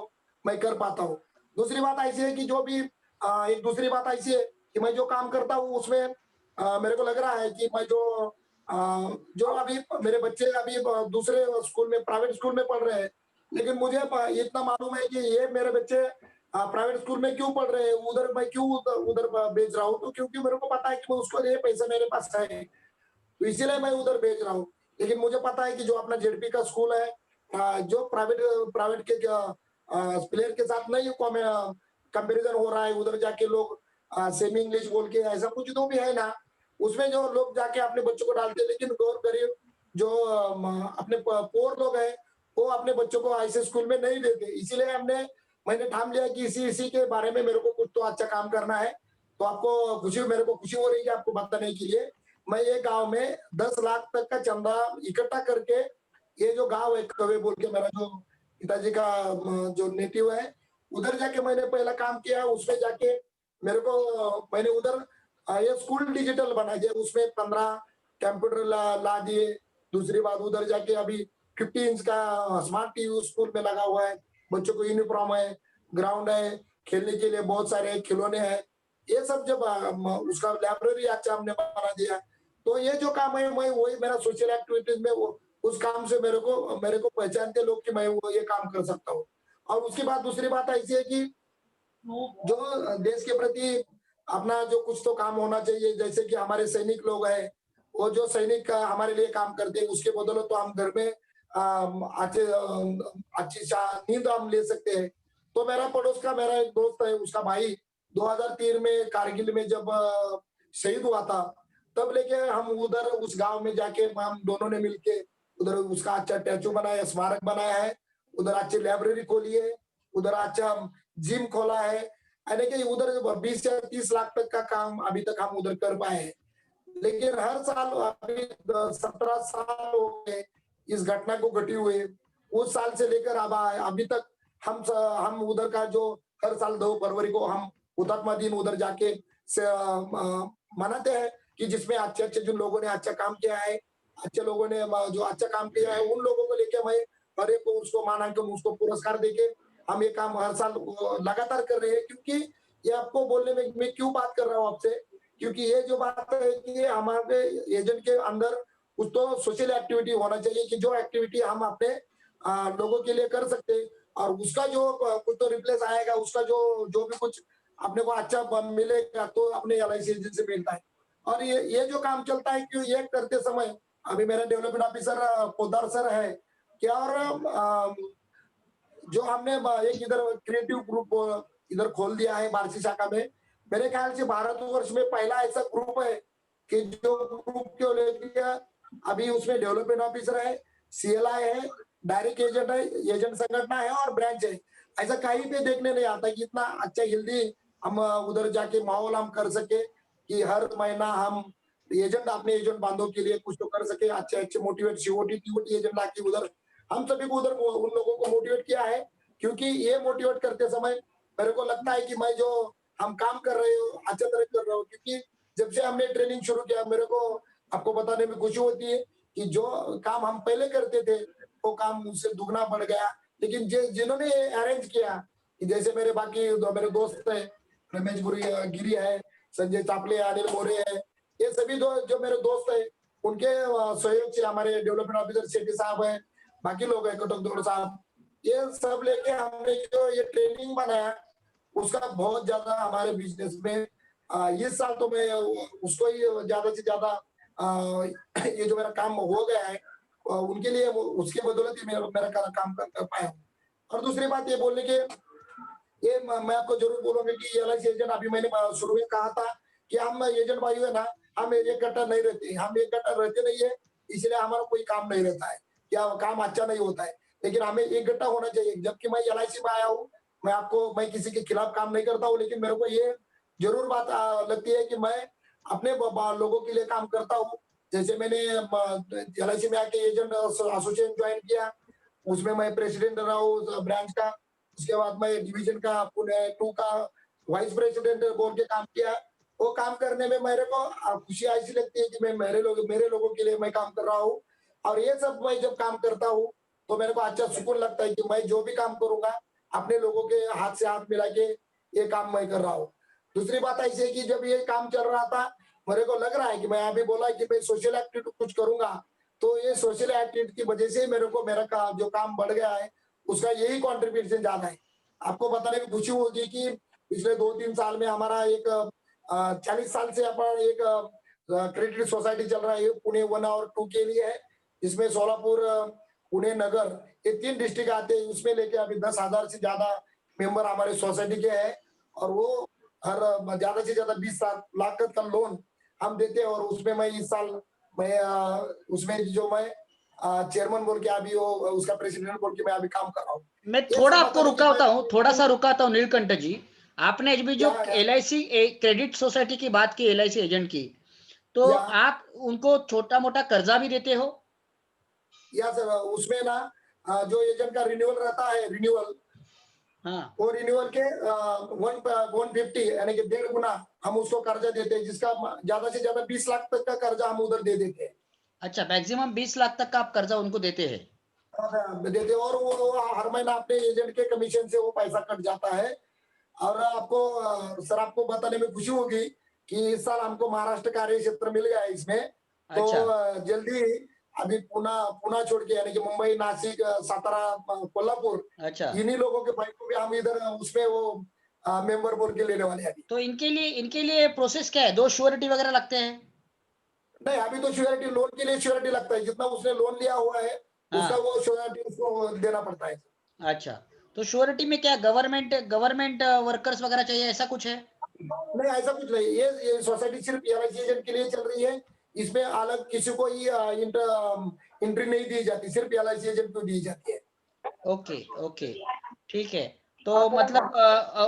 मैं कर पाता हूँ। दूसरी बात ऐसी है कि जो भी एक दूसरी बात ऐसी है कि मैं जो काम करता हूँ उसमें मेरे को लग रहा है कि मैं जो अभी मेरे बच्चे अभी दूसरे स्कूल में, प्राइवेट स्कूल में पढ़ रहे हैं, लेकिन मुझे इतना मालूम है कि ये मेरे बच्चे प्राइवेट स्कूल में क्यों पढ़ रहे हैं, उधर मैं क्यों उधर भेज रहा हूँ, तो क्योंकि मेरे को पता है कि उसको ये पैसा मेरे पास है।
तो इसीलिए मैं उधर भेज रहा हूँ। लेकिन मुझे पता है कि जो अपना जेडपी का स्कूल है, जो प्राइवेट प्राइवेट के प्लेयर के साथ नहीं कंपैरिजन हो रहा है, उधर जाके लोग सेमी इंग्लिश बोल के ऐसा कुछ तो भी है ना, उसमें जो लोग जाके अपने बच्चों को डालते हैं, लेकिन गौर गरीब जो अपने पोर लोग हैं, वो अपने बच्चों को ऐसे स्कूल में नहीं देते। इसीलिए मैंने ठान लिया कि इसी के बारे में मेरे को कुछ तो अच्छा काम करना है। तो मेरे को खुशी हो रही है आपको बताने के लिए। मैं ये गांव में 10 लाख तक का चंदा इकट्ठा करके, ये जो गांव है कवे बोल के, मेरा जो पिताजी का जो नेटिव है, उधर जाके मैंने पहला काम किया। उसमें जाके मैंने उधर ये स्कूल डिजिटल बना दिया, उसमें 15 कंप्यूटर ला दिए। दूसरी बात, उधर जाके अभी 50 इंच का स्मार्ट टीवी स्कूल में लगा हुआ है, बच्चों को यूनिफॉर्म है, ग्राउंड है, खेलने के लिए बहुत सारे खिलौने हैं। ये सब जब उसका लाइब्रेरी अच्छा हमने बना दिया, तो ये जो काम है मैं वही मेरा सोशल एक्टिविटीज में उस काम से मेरे को पहचानते लोग कि मैं वो ये काम कर सकता हूँ। और उसके बाद दूसरी बात ऐसी है कि जो देश के प्रति अपना जो कुछ तो काम होना चाहिए, जैसे कि हमारे सैनिक लोग हैं, वो जो सैनिक हमारे लिए काम करते हैं, उसके बदौलत तो हम घर में अच्छी नींद हम ले सकते हैं। तो मेरा पड़ोस का मेरा एक दोस्त है, उसका भाई 2003 में कारगिल में जब शहीद हुआ था, तब लेके हम उधर उस गांव में जाके हम दोनों ने मिलके उधर उसका अच्छा स्टैचू बनाया, स्मारक बनाया है, उधर अच्छी लाइब्रेरी खोली है, उधर अच्छा जिम खोला है। यानी कि उधर 20 से 30 लाख तक का काम अभी तक हम उधर कर पाए हैं। लेकिन हर साल अभी 17 साल हो गए इस घटना को घटी हुए, उस साल से लेकर अब अभी तक हम उधर का जो हर साल 2 फरवरी को हम हुतात्मा दिन उधर जाके मनाते हैं, कि जिसमें अच्छे अच्छे जिन लोगों ने अच्छा काम किया है, अच्छे लोगों ने जो अच्छा काम किया है, उन लोगों को लेके मैं हर एक को उसको मानांकन, उसको पुरस्कार देके हम ये काम हर साल लगातार कर रहे हैं। क्योंकि ये आपको बोलने में मैं क्यों बात कर रहा हूँ आपसे, क्योंकि ये जो बात है कि हमारे एजेंट के अंदर कुछ तो सोशल एक्टिविटी होना चाहिए, कि जो एक्टिविटी हम अपने लोगों के लिए कर सकते हैं, और उसका जो कुछ तो रिप्लेस आएगा, उसका जो भी कुछ अपने को अच्छा मिलेगा, तो अपने LIC एजेंट से मिलता है। और ये जो काम चलता है कि ये करते समय अभी मेरा डेवलपमेंट ऑफिसर पोद्दार सर है क्या, और जो हमने एक इधर क्रिएटिव ग्रुप इधर खोल दिया है बारसी शाखा में। मेरे ख्याल से भारतवर्ष में पहला ऐसा ग्रुप है कि जो ग्रुप को लेके अभी उसमें डेवलपमेंट ऑफिसर है, CLI है, डायरेक्ट एजेंट है, एजेंट संगठन है और ब्रांच है। ऐसा कहीं पे देखने नहीं आता कि इतना अच्छा जल्दी हम उधर जाके माहौल हम कर सके, कि हर महीना हम एजेंट अपने एजेंट बांधों के लिए कुछ तो कर सके, अच्छे अच्छे मोटिवेट COT TOT एजेंट लाके उधर हम सभी को उधर उन लोगों को मोटिवेट किया है। क्योंकि ये मोटिवेट करते समय मेरे को लगता है कि मैं जो हम काम कर रहे हो अच्छा तरह कर रहा हूँ। क्योंकि जब से हमने ट्रेनिंग शुरू किया, मेरे को आपको बताने में खुशी होती है कि जो काम हम पहले करते थे, वो काम मुझसे दुगना बढ़ गया। लेकिन जिन्होंने अरेंज किया, कि जैसे मेरे दोस्त है, रमेश गिरी है, संजय चापले, अनिल मोरे है, ये सभी जो मेरे दोस्त है, उनके सहयोग से हमारे डेवलपमेंट ऑफिसर शेट्टी साहब है, बाकी लोग है, कटक दौड़ साहब, ये सब लेके हमने जो ये ट्रेनिंग बनाया, उसका बहुत ज्यादा हमारे बिजनेस में इस साल तो मैं उसको ही ज्यादा से ज्यादा ये जो मेरा काम हो गया है, उनके लिए उसके बदौलत ही मेरा काम कर पाया हूँ। और दूसरी बात ये बोलने के, ये मैं आपको जरूर बोलूंगा कि LIC एजेंट, अभी मैंने शुरू में कहा था कि हम एजेंट भाई है ना, हम एक कट्टा नहीं रहते, हम एक कट्टा रहते नहीं है, इसलिए हमारा कोई काम नहीं रहता है, क्या काम अच्छा नहीं होता है। लेकिन हमें एक गट्टा होना चाहिए। जबकि मैं LIC में आया हूँ, मैं किसी के खिलाफ काम नहीं करता हूँ, लेकिन मेरे को ये जरूर बात लगती है कि मैं अपने लोगों के लिए काम करता हूँ। जैसे मैंने LIC में आके एजेंट एसोसिएशन ज्वाइन किया, उसमें मैं प्रेसिडेंट रहा हूँ ब्रांच का। उसके बाद मैं डिवीजन का पुणे 2 का वाइस प्रेसिडेंट बोल के काम किया। वो काम करने में मेरे को खुशी ऐसी लगती है कि मैं मेरे लोगों के लिए मैं काम कर रहा हूँ। और ये सब मैं जब काम करता हूँ, तो मेरे को अच्छा सुकून लगता है कि मैं जो भी काम करूंगा, अपने लोगों के हाथ से हाथ मिला के ये काम मैं कर रहा हूँ। दूसरी बात ऐसी है कि जब ये काम चल रहा था, मेरे को लग रहा है कि मैं अभी बोला कि मैं सोशल एक्टिविटी कुछ करूंगा, तो ये सोशल एक्टिविटी की वजह से मेरे को मेरा जो काम बढ़ गया है, उसका यही कॉन्ट्रीब्यूशन ज्यादा है। आपको बताने में खुशी होगी कि पिछले 2-3 साल में हमारा एक 40 साल से अपना एक क्रेडिट सोसाइटी चल रहा है, ये पुणे 1 और 2 के लिए है। इसमें सोलापुर, पुणे नगर, ये 3 डिस्ट्रिक्ट आते हैं। उसमें लेके अभी 10,000 से ज्यादा मेंबर हमारे सोसाइटी के हैं, और वो हर ज्यादा से ज्यादा 20 लाख का लोन हम देते हैं। और उसमें मैं इस साल मैं उसमें जो मैं चेयरमैन बोल के अभी वो उसका प्रेसिडेंट बोल के मैं अभी काम कर रहा हूँ।
मैं
ये
थोड़ा
सब
आपको
बताने की
रुकाता
मैं-
हूँ, थोड़ा सा रुकाता हूँ नीलकंठ जी। आपने अभी जो
या-
LIC क्रेडिट सोसाइटी की बात की, LIC एजेंट की, तो
या,
आप उनको छोटा मोटा कर्जा भी देते हो?
या सर, उसमें ना जो एजेंट का रिन्यूअल रहता है, रिन्यूअल,
हाँ।
वो रिन्यूअल के 150 यानी कि 1.5 गुना हम उसको कर्जा देते हैं, जिसका ज्यादा से ज्यादा 20 लाख तक का कर्जा हम उधर दे देते हैं।
अच्छा, मैक्सिमम 20 लाख तक का आप कर्जा उनको देते हैं?
देते हैं, और वो हर महीना अपने एजेंट के कमीशन से वो पैसा कट जाता है। और आपको सर, आपको बताने में खुशी होगी कि इस साल हमको महाराष्ट्र कार्य क्षेत्र मिल गया है इसमें। तो
अच्छा।
जल्दी अभी पुणे छोड़ के, यानी कि मुंबई, नासिक, सातारा, कोल्हापुर,
अच्छा,
इन्हीं लोगों के भाई को भी हम इधर उसमें वो मेंबर बोल के लेने वाले हैं अभी।
तो इनके लिए प्रोसेस क्या है? 2 श्योरिटी वगैरह लगते हैं?
नहीं, अभी तो श्योरिटी, लोन के लिए श्योरिटी लगता है, जितना उसने लोन लिया हुआ है उसका
हाँ।
वो श्योरिटी उसको देना पड़ता है।
अच्छा, तो श्योरिटी में क्या गवर्नमेंट वर्कर्स वगैरह चाहिए, ऐसा कुछ है?
नहीं, ऐसा कुछ नहीं, ये सोसाइटी सिर्फ LIC एजेंट के लिए चल रही है। इसमें अलग किसी को ही एंट्री नहीं दी जाती, सिर्फ LIC एजेंट को दी जाती है।
ओके, ओके, ठीक है। तो मतलब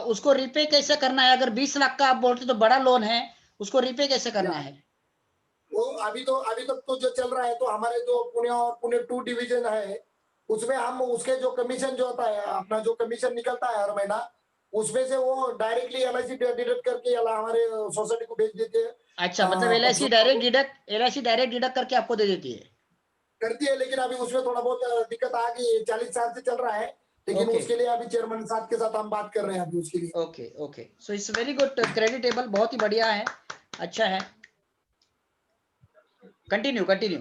उसको रिपे कैसे करना है? अगर 20 लाख का आप बोलते तो बड़ा लोन है, उसको रिपे कैसे करना है?
वो अभी तक तो जो चल रहा है, तो हमारे जो पुणे और पुणे 2 डिवीजन है, उसमें हम उसके जो कमीशन जो होता है, अपना जो कमीशन निकलता है हर महीना, उसमें से वो डायरेक्टली LIC डिडक्ट करके हमारे सोसाइटी को भेज देते हैं।
अच्छा, मतलब LIC डायरेक्ट डिडक्ट करके आपको दे देती है?
करती है, लेकिन अभी उसमें थोड़ा बहुत दिक्कत आ गई है। 40 साल से चल रहा है, लेकिन
ओके,
उसके लिए अभी चेयरमैन साहब के साथ हम बात कर रहे हैं अभी उसके लिए।
Okay, okay, so it's very good, creditable, बहुत ही बढ़िया है, अच्छा है। Continue continue.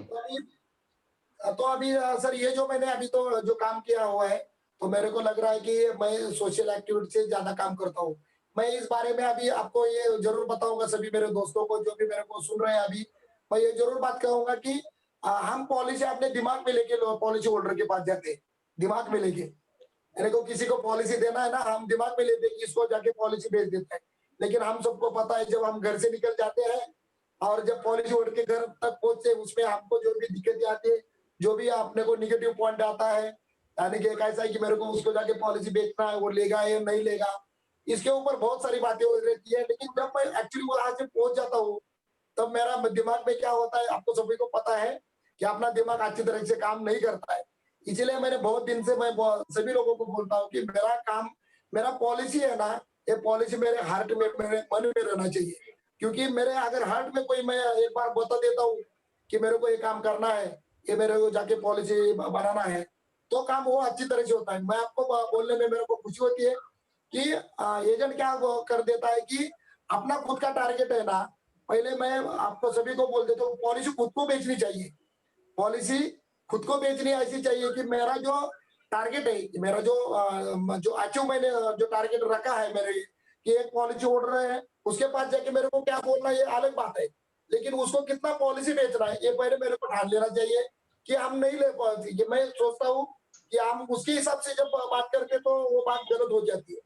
तो अभी सर, ये जो मैंने अभी तो जो काम किया हुआ है, तो मेरे को लग रहा है कि मैं सोशल एक्टिविटी से ज्यादा काम करता हूँ। मैं इस बारे में अभी आपको ये जरूर बताऊंगा, सभी मेरे दोस्तों को जो भी मेरे को सुन रहे हैं अभी, मैं ये जरूर बात कहूंगा कि हम पॉलिसी अपने दिमाग में लेके पॉलिसी होल्डर के पास जाते हैं, दिमाग में लेके। मेरे को किसी को पॉलिसी देना है ना, हम दिमाग में लेते हैं कि इसको जाके पॉलिसी भेज देते हैं। लेकिन हम सबको पता है, जब हम घर से निकल जाते हैं और जब पॉलिसी होल्डर के घर तक पहुंचते, उसमें हमको जो भी दिक्कतें आती है, जो भी अपने को निगेटिव पॉइंट आता है, यानी कि एक ऐसा है कि मेरे को उसको जाके पॉलिसी बेचना है, वो लेगा या नहीं लेगा, इसके ऊपर बहुत सारी बातें हो रहती है। लेकिन जब मैं एक्चुअली वहां से पहुंच जाता हूँ, तब मेरा दिमाग में क्या होता है, आपको सभी को पता है कि अपना दिमाग अच्छी तरह से काम नहीं करता है। इसलिए मैंने बहुत दिन से मैं सभी लोगों को बोलता हूँ कि मेरा काम, मेरा पॉलिसी है ना, ये पॉलिसी मेरे हार्ट में, मेरे मन में रहना चाहिए। क्योंकि मेरे अगर हार्ट में कोई, मैं एक बार बता देता हूँ कि मेरे को ये काम करना है, ये मेरे को जाके पॉलिसी बनाना है, तो काम वो अच्छी तरह से होता है। मैं आपको बोलने में मेरे को खुशी होती है कि एजेंट क्या कर देता है कि अपना खुद का टारगेट है ना, पहले मैं आपको सभी को बोल देता हूँ, पॉलिसी खुद को बेचनी चाहिए। पॉलिसी खुद को बेचनी ऐसी चाहिए कि मेरा जो टारगेट है, मेरा जो अचीव मैंने जो टारगेट रखा है मेरे, कि एक पॉलिसी होल्डर है, उसके पास जाके मेरे को क्या बोलना है ये अलग बात है, लेकिन उसको कितना पॉलिसी बेचना है ये पहले मेरे को ठान लेना चाहिए कि हम नहीं ले पाते। ये मैं सोचता हूँ कि हम उसके हिसाब से जब बात करते तो वो बात गलत हो जाती है।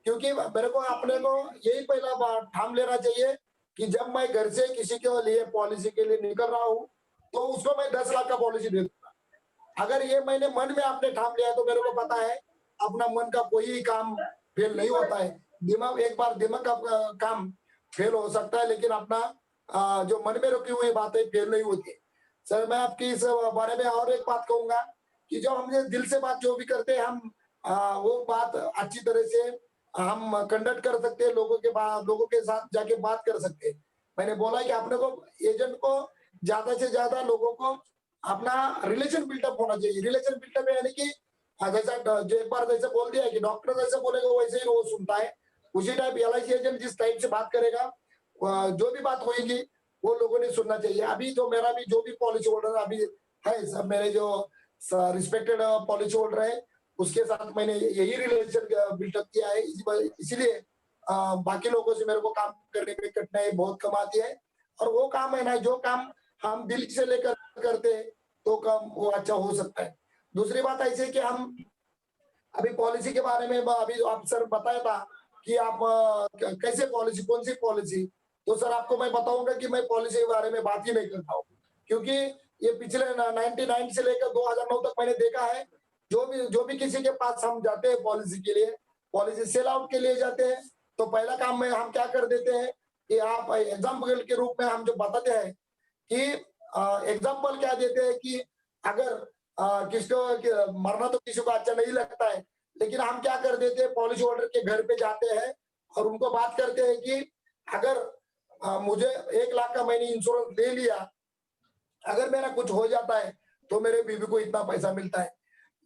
क्योंकि मेरे को अपने को यही पहला बात ठान लेना चाहिए कि जब मैं घर से किसी के लिए पॉलिसी के लिए निकल रहा हूँ, तो उसको मैं 10 लाख का पॉलिसी दे दूंगा। अगर ये मैंने मन में आपने ठान लिया, तो मेरे को पता है अपना मन का कोई काम फेल नहीं होता है। दिमाग, एक बार दिमाग का काम फेल हो सकता है, लेकिन अपना जो मन में रखी हुई बातें फेल नहीं होती। सर, मैं आपकी इस बारे में और एक बात कहूंगा कि जो हमने दिल से बात जो भी करते हैं, हम वो बात अच्छी तरह से हम कंडक्ट कर सकते हैं, लोगों के साथ जाके बात कर सकते हैं। मैंने बोला कि अपने को, एजेंट को ज्यादा से ज्यादा लोगों को अपना रिलेशन बिल्टअप होना चाहिए। रिलेशन बिल्टअप यानी कि जैसा जो एक बार जैसे बोल दिया कि डॉक्टर जैसे बोलेगा वैसे ही वो सुनता है, उसी टाइप LIC एजेंट जिस टाइप से बात करेगा, जो भी बात होगी वो लोगों ने सुनना चाहिए। अभी जो मेरा भी जो भी पॉलिसी होल्डर अभी है, सब मेरे जो रिस्पेक्टेड पॉलिसी होल्डर है, उसके साथ मैंने यही रिलेशन बिल्टअप किया है। इसीलिए बाकी लोगों से मेरे को काम करने में कठिनाई बहुत कम आती है। और वो काम है ना, जो काम हम दिल से लेकर करते हैं तो काम वो अच्छा हो सकता है। दूसरी बात ऐसे कि हम अभी पॉलिसी के बारे में अभी आप सर बताया था कि आप कैसे पॉलिसी, कौन सी पॉलिसी, तो सर आपको मैं बताऊंगा कि मैं पॉलिसी के बारे में बात ही नहीं करता हूँ, क्योंकि ये पिछले 99 से लेकर 2009 तक मैंने देखा है, जो भी किसी के पास हम जाते हैं पॉलिसी के लिए, पॉलिसी सेल आउट के लिए जाते हैं, तो पहला काम में हम क्या कर देते हैं कि आप एग्जाम्पल के रूप में हम जो बताते हैं कि एग्जाम्पल क्या देते हैं कि अगर मरना तो किसी को अच्छा नहीं लगता है, लेकिन हम क्या कर देते हैं, पॉलिसी होल्डर के घर पे जाते हैं और उनको बात करते हैं कि अगर मुझे 1 लाख का मैंने इंश्योरेंस ले लिया, अगर मेरा कुछ हो जाता है तो मेरे बीवी को इतना पैसा मिलता है।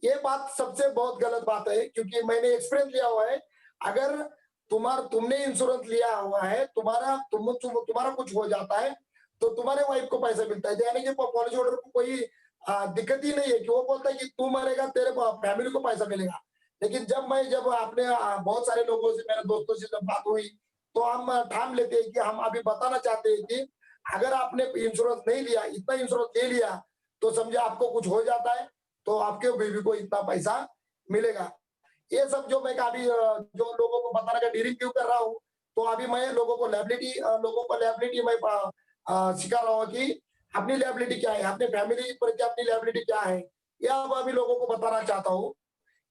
ये बात सबसे बहुत गलत बात है, क्योंकि मैंने एक्सपीरियंस लिया हुआ है। अगर तुमने इंश्योरेंस लिया हुआ है, तुम्हारा कुछ हो जाता है तो तुम्हारे वाइफ को पैसा मिलता है, यानी कि पॉलिसी होल्डर को कोई दिक्कत ही नहीं है कि वो बोलता है कि तू मरेगा तेरे फैमिली को पैसा मिलेगा। लेकिन जब आपने बहुत सारे लोगों से, मेरे दोस्तों से जब बात हुई, तो हम ठान लेते हैं कि हम अभी बताना चाहते हैं कि अगर आपने इंश्योरेंस नहीं लिया, इतना इंश्योरेंस ले लिया, तो समझे आपको कुछ हो जाता है तो आपके बीवी को इतना पैसा मिलेगा। ये सब जो मैं अभी जो लोगों को बताने का डीलिंग क्यों कर रहा हूँ, तो अभी मैं लोगों को लायबिलिटी मैं सिखा रहा हूँ कि अपनी लायबिलिटी क्या है, अपने फैमिली पर क्या अपनी लायबिलिटी क्या है, ये अब अभी लोगों को बताना चाहता हूँ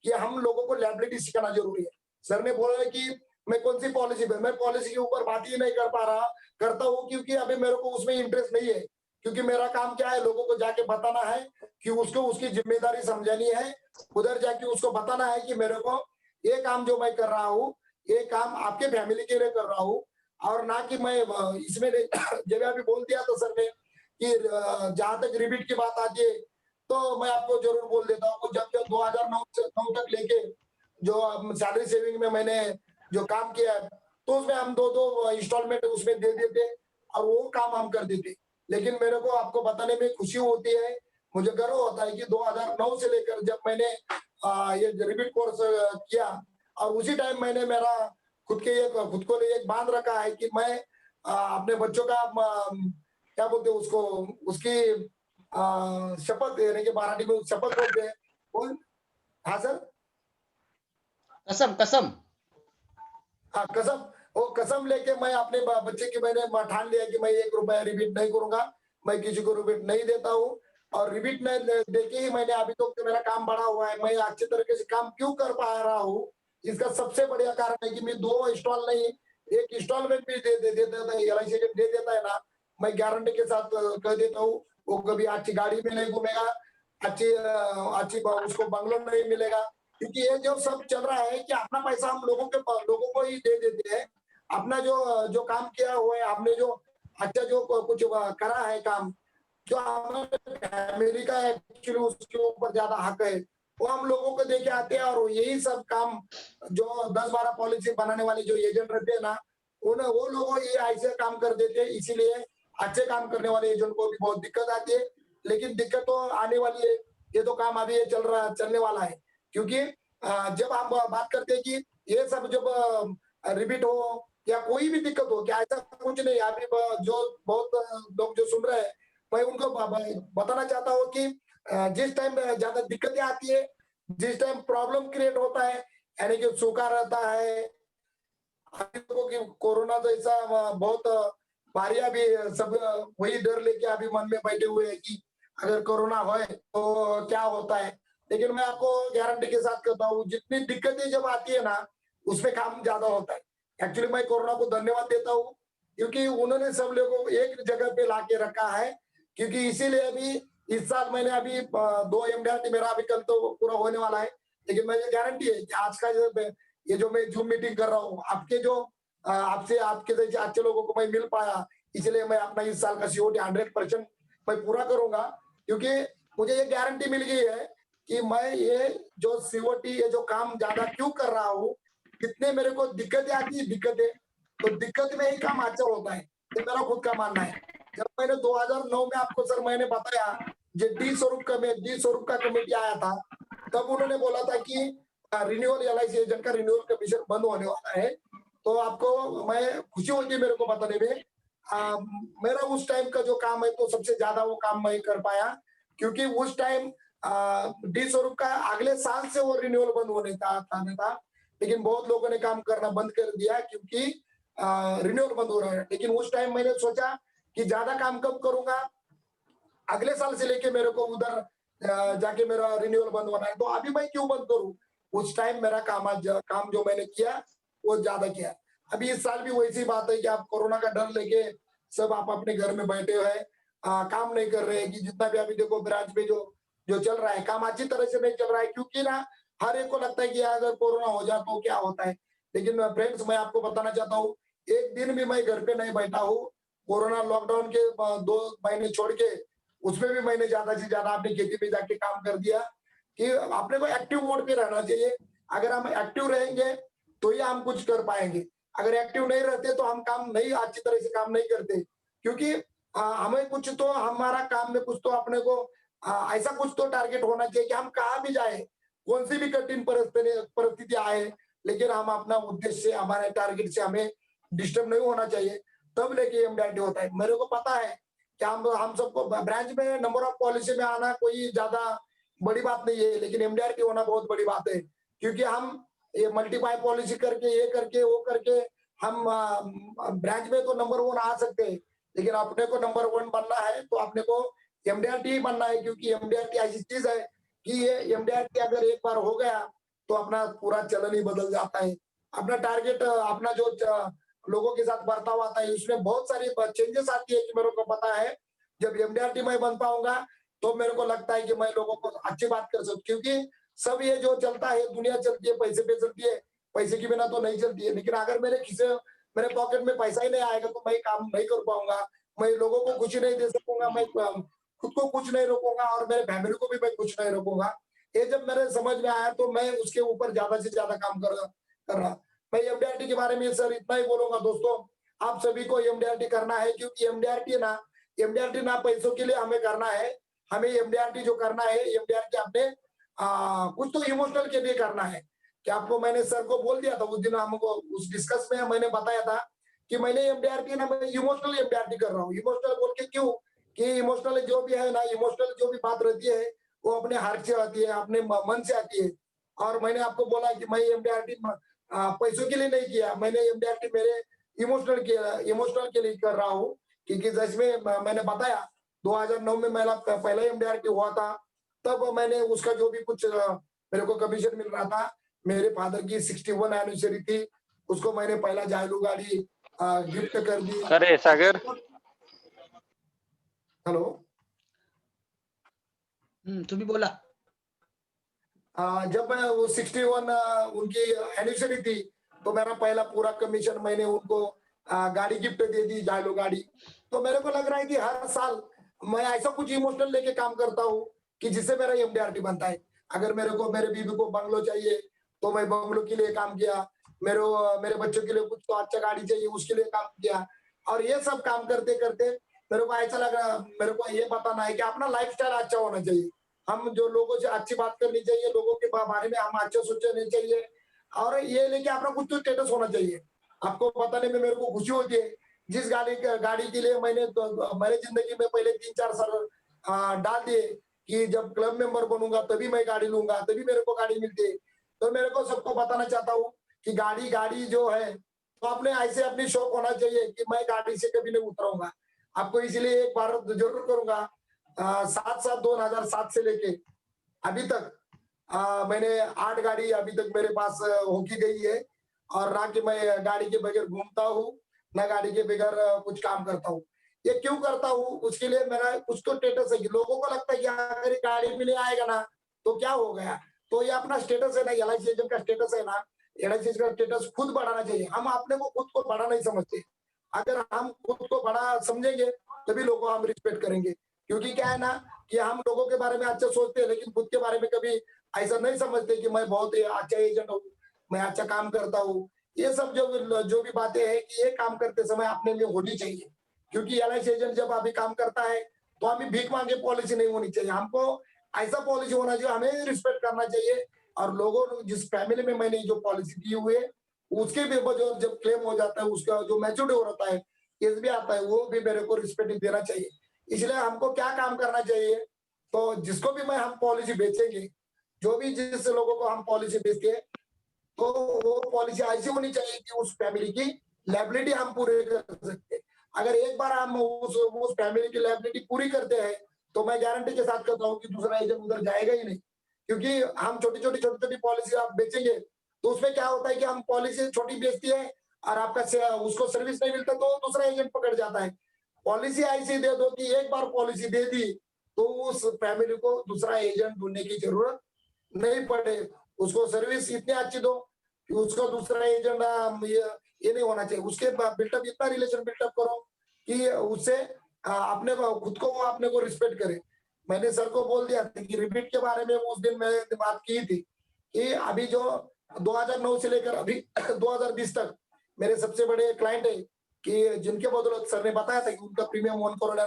कि हम लोगों को लायबिलिटी सिखाना जरूरी है। सर ने बोला है कि मैं कौन सी पॉलिसी पे, मैं पॉलिसी के ऊपर बात ही नहीं करता हूँ, क्योंकि अभी मेरे को उसमें इंटरेस्ट नहीं है, क्योंकि मेरा काम क्या है, लोगों को जाके बताना है कि उसको उसकी जिम्मेदारी समझानी है, उधर जाके उसको बताना है कि मेरे को ये काम जो मैं कर रहा हूँ, ये काम आपके फैमिली के लिए कर रहा हूँ, और ना कि मैं इसमें जब अभी बोल दिया तो सर ने कि जहां तक रिबीट की बात आती है, तो मैं आपको जरूर बोल देता हूँ, जब 2009 से 9 तक लेके जो सैलरी सेविंग में मैंने जो काम किया है, तो उसमें हम दो इंस्टॉलमेंट उसमें दे देते और वो काम हम कर देते। लेकिन मेरे को आपको बताने में खुशी होती है, मुझे गर्व होता है कि 2009 से लेकर जब मैंने ये रिबीट कोर्स किया, और उसी टाइम मैंने मेरा खुद को लिए एक बांध रखा है कि मैं अपने बच्चों का क्या बोलते हैं उसको, उसकी शपथ, यानी कि मराठी में शपथ बोलते हैं। हाँ सर,
कसम कसम।
हाँ कसम, वो कसम लेके मैं अपने बच्चे की मैंने ठान लिया कि मैं 1 रुपया रिबीट नहीं करूंगा, मैं किसी को रिबीट नहीं देता हूँ, और रिबीट न देके ही मैंने अभी तो मेरा काम बढ़ा हुआ है। मैं अच्छे तरीके से काम क्यों कर पा रहा हूँ, इसका सबसे बढ़िया कारण है कि मैं 2 इंस्टॉल नहीं, एक इंस्टॉलमेंट भी दे देता है, LIC दे देता है ना, मैं गारंटी के साथ कह देता हूँ, वो कभी अच्छी गाड़ी में नहीं घूमेगा, अच्छी उसको बंगलो नहीं मिलेगा, क्योंकि ये जो सब चल रहा है कि अपना पैसा हम लोगों को ही दे देते हैं। अपना जो जो काम किया हुआ है, आपने जो अच्छा जो कुछ करा है काम, जो हमारे फैमिली का एक्चुअली उसके ऊपर ज्यादा हक है, वो हम लोगों को देके आते हैं। और यही सब काम जो 10-12 पॉलिसी बनाने वाले जो एजेंट रहते हैं ना, वो लोगों ये ऐसे काम कर देते हैं, इसीलिए अच्छे काम करने वाले एजेंट को भी बहुत दिक्कत आती है। लेकिन दिक्कत तो आने वाली है, ये तो काम अभी ये चलने वाला है, क्योंकि जब हम बात करते हैं कि ये सब जब रिपीट हो या कोई भी दिक्कत हो, क्या ऐसा कुछ नहीं, अभी जो बहुत लोग जो सुन रहे हैं, मैं उनको बताना चाहता हूँ कि जिस टाइम ज्यादा दिक्कतें आती है, जिस टाइम प्रॉब्लम क्रिएट होता है, यानी कि सूखा रहता है, अभी तो कि कोरोना जैसा बहुत भारी, अभी सब वही डर लेके अभी मन में बैठे हुए हैं कि अगर कोरोना होए तो क्या होता है। लेकिन मैं आपको गारंटी के साथ कहता हूँ, जितनी दिक्कतें जब आती है ना, उसमें काम ज्यादा होता है। एक्चुअली मैं कोरोना को धन्यवाद देता हूँ, क्योंकि उन्होंने सब लोगों को एक जगह पे लाके रखा है, क्योंकि इसीलिए अभी इस साल मैंने अभी 2 MDRT मेरा अभी कल तो पूरा होने वाला है, लेकिन मुझे गारंटी है कि आज का ये जो मैं जूम मीटिंग कर रहा हूँ, आपके जो आपसे आपके जैसे अच्छे लोगों को मैं मिल पाया, इसलिए मैं अपना इस साल का COT 100% मैं पूरा करूंगा, क्योंकि मुझे ये गारंटी मिल गई है कि मैं ये जो COT ये जो काम ज्यादा क्यों कर रहा हूँ, कितने मेरे को दिक्कतें आती है, तो दिक्कत में ही काम अच्छा होता है, ये मेरा खुद का मानना है। जब मैंने 2009 में आपको सर मैंने बताया, जो डी स्वरूप का कमेटी आया था, तब उन्होंने बोला था कि रिन्यूअल LIC एजेंट का रिन्यूअल कमीशन बंद होने वाला है, तो आपको मैं खुशी होती है मेरे को बताने में मेरा उस टाइम का जो काम है तो सबसे ज्यादा वो काम मैं कर पाया, क्योंकि उस टाइम डी स्वरूप का अगले साल से वो रिन्यूअल बंद होने का था, लेकिन बहुत लोगों ने काम करना बंद कर दिया क्योंकि रिन्यूअल बंद हो रहा है। लेकिन उस टाइम मैंने सोचा कि ज्यादा काम कब करूंगा, अगले साल से लेके मेरे को उधर जाके मेरा रिन्यूअल बंद होना है, तो अभी मैं क्यों बंद करूं। उस टाइम मेरा काम जो मैंने किया वो ज्यादा किया। अभी इस साल भी वैसी बात है कि आप कोरोना का डर लेके सब आप अपने घर में बैठे हुए हैं, काम नहीं कर रहे हैं। कि जितना भी अभी देखो ब्रांच में जो जो चल रहा है काम अच्छी तरह से नहीं चल रहा है, क्योंकि ना हर एक को लगता है कि अगर कोरोना हो जाए तो क्या होता है। लेकिन फ्रेंड्स मैं आपको बताना चाहता हूँ, एक दिन भी मैं घर पे नहीं बैठा हूँ। कोरोना लॉकडाउन के 2 महीने छोड़ के उसमें भी मैंने ज्यादा से ज्यादा अपनी खेती में जाके काम कर दिया। कि अपने को एक्टिव मोड पे रहना चाहिए। अगर हम एक्टिव रहेंगे तो ही हम कुछ कर पाएंगे। अगर एक्टिव नहीं रहते तो हम काम नहीं अच्छी तरह से काम नहीं करते, क्योंकि हमें कुछ तो हमारा काम में कुछ तो अपने को ऐसा कुछ तो टारगेट होना चाहिए कि हम कहाँ भी जाए, कौन सी भी कठिन परिस्थिति आए, लेकिन हम अपना उद्देश्य हमारे टारगेट से हमें डिस्टर्ब नहीं होना चाहिए, तब लेके एमडीआरटी होता है। मेरे को पता है कि हम सबको ब्रांच में नंबर ऑफ पॉलिसी में आना कोई ज्यादा बड़ी बात नहीं है, लेकिन एमडीआरटी होना बहुत बड़ी बात है। क्योंकि हम ये मल्टीपाई पॉलिसी करके ये करके वो करके हम ब्रांच में तो नंबर 1 आ सकते हैं, लेकिन अपने को नंबर 1 बनना है तो अपने को एमडीआरटी ही बनना है। क्योंकि एमडीआरटी ऐसी चीज है कि ये एमडीआरटी अगर एक बार हो गया तो अपना पूरा चलन ही बदल जाता है। अपना टारगेट अपना जो लोगों के साथ बर्ताव आता है उसमें बहुत सारी चेंजेस आती है। कि मेरे को पता है जब एमडीआरटी मैं बन पाऊंगा तो मेरे को लगता है कि मैं लोगों को अच्छी बात कर सकूं, क्योंकि सब ये जो चलता है दुनिया चलती है पैसे पे चलती है, पैसे के बिना तो नहीं चलती है। लेकिन अगर मेरे खिसे मेरे पॉकेट में पैसा ही नहीं आएगा तो मैं काम नहीं कर पाऊंगा, मैं लोगों को खुशी नहीं दे सकूंगा, मैं खुद को कुछ नहीं रोकूंगा और मेरे फैमिली को भी मैं कुछ नहीं रोकूंगा। ये जब मेरे समझ में आया तो मैं उसके ऊपर ज्यादा से ज्यादा काम कर रहा। मैं एमडीआरटी के बारे में सर इतना ही बोलूंगा दोस्तों, आप सभी को एमडीआरटी करना है, क्योंकि एमडीआरटी ना पैसों के लिए हमें करना है। हमें एमडीआरटी जो करना है एमडीआरटी अपने कुछ तो इमोशनल के लिए करना है। कि आपको मैंने सर को बोल दिया था उस दिन, हमको उस डिस्कस में मैंने बताया था कि मैंने एमडीआरटी ना मैं इमोशनल एमडीआरटी कर रहा हूँ। इमोशनल बोल के क्यों, कि इमोशनल जो भी है ना, इमोशनल जो भी बात रहती है वो अपने हार्ट से आती है, अपने मन से आती है। और मैंने आपको बोला कि मैं एमडीआरटी पैसों के लिए नहीं किया, मैंने एमडीआरटी मेरे इमोशनल के लिए कर रहा हूँ। क्योंकि जिसमें मैंने बताया 2009 में मेरा पहला एमडीआरटी हुआ था, तब मैंने उसका जो भी कुछ मेरे को कमीशन मिल रहा था, मेरे फादर की 61 एनिवर्सरी थी, उसको मैंने पहला जायलू गाड़ी गिफ्ट कर दी।
अरे सागर,
हेलो,
तुम्ही बोला।
जब मैं वो 61 उनकी एनिवर्सरी थी तो मेरा पहला पूरा कमीशन मैंने उनको गाड़ी गिफ्ट दे दी, जायलो गाड़ी। तो मेरे को लग रहा है कि हर साल मैं ऐसा कुछ इमोशनल लेके काम करता हूँ कि जिससे मेरा एमडीआरटी बनता है। अगर मेरे को मेरे बीवी को बंगलो चाहिए तो मैं बंगलो के लिए काम किया, मेरे बच्चों के लिए कुछ तो अच्छा गाड़ी चाहिए उसके लिए काम किया। और ये सब काम करते करते मेरे को ऐसा लगा, मेरे को ये बताना है कि अपना लाइफस्टाइल अच्छा होना चाहिए। हम जो लोगों से अच्छी बात करनी चाहिए, लोगों के बारे में हम अच्छे सोचने चाहिए, और ये लेके अपना कुछ तो स्टेटस होना चाहिए। आपको बताने में मेरे को खुशी होती है, जिस गाड़ी के लिए मैंने मेरे जिंदगी में पहले 3-4 साल डाल दिए कि जब क्लब मेंबर बनूंगा तभी मैं गाड़ी लूंगा, तभी मेरे को गाड़ी मिलती है। तो मेरे को सबको बताना चाहता हूँ कि गाड़ी जो है तो अपने ऐसे अपनी शौक होना चाहिए कि मैं गाड़ी से कभी नहीं उतरूंगा। आपको इसलिए एक बार जरूर करूंगा, 7/7/2007 से लेके अभी तक मैंने 8 गाड़ी अभी तक मेरे पास होके गई है। और ना कि मैं गाड़ी के बगैर घूमता हूँ, ना गाड़ी के बगैर कुछ काम करता हूँ। ये क्यों करता हूँ, उसके लिए मेरा कुछ तो स्टेटस है कि लोगों को लगता है कि अगर ये गाड़ी में नहीं आएगा ना तो क्या हो गया। तो ये अपना स्टेटस है ना, एलआईसी एजेंट का स्टेटस है ना, एलआईसी का स्टेटस खुद बढ़ाना चाहिए। हम अपने को खुद को बड़ा नहीं समझते, अगर हम खुद को बड़ा समझेंगे तभी लोगों को हम रिस्पेक्ट करेंगे। क्योंकि क्या है ना कि हम लोगों के बारे में अच्छा सोचते हैं लेकिन खुद के बारे में कभी ऐसा नहीं समझते कि मैं बहुत ही अच्छा एजेंट हूँ, मैं अच्छा काम करता हूँ। ये सब जो भी बातें हैं कि ये काम करते समय अपने में होनी चाहिए। क्योंकि एलआईसी एजेंट जब अभी काम करता है तो हमें भीख मांगे पॉलिसी नहीं होनी चाहिए, हमको ऐसा पॉलिसी होना चाहिए, हमें रिस्पेक्ट करना चाहिए। और लोगों जिस फैमिली में मैंने जो पॉलिसी दी हुई है उसके भी जो जब क्लेम हो जाता है उसका जो मैच्योरिटी हो रहता है केस भी आता है, वो भी मेरे को रिस्पेक्ट देना चाहिए। इसलिए हमको क्या काम करना चाहिए, तो जिसको भी हम पॉलिसी बेचेंगे, जो भी जिस लोगों को हम पॉलिसी बेचते हैं, तो वो पॉलिसी ऐसी होनी चाहिए कि उस फैमिली की लायबिलिटी हम पूरे कर सकते हैं। अगर एक बार हम उस फैमिली की लायबिलिटी पूरी करते हैं, तो मैं गारंटी के साथ कहता हूँ कि दूसरा एजेंट उधर जाएगा ही नहीं। क्योंकि हम छोटी-छोटी पॉलिसी आप बेचेंगे, तो उसमें क्या होता है कि हम पॉलिसी छोटी बेचती है और आपका उसको सर्विस नहीं मिलता, तो दूसरा एजेंट पकड़ जाता है। पॉलिसी ऐसी दे दो कि एक बार पॉलिसी दे दी, तो उस फैमिली को दूसरा एजेंट ढूंढने की जरूरत नहीं पड़े। उसको सर्विस इतनी अच्छी दो कि उसको दूसरा एजेंट ये नहीं होना चाहिए। उसके बिल्टअप इतना रिलेशन बिल्टअप करो कि उससे अपने को खुद को वो अपने को रिस्पेक्ट करे। मैंने सर को बोल दिया था कि रिपीट के बारे में उस दिन मैंने बात की थी कि अभी जो 2009 से लेकर अभी 2020 तक मेरे सबसे बड़े क्लाइंट है कि जिनके बदौलत सर ने बताया था कि उनका प्रीमियम 1 करोड़ है,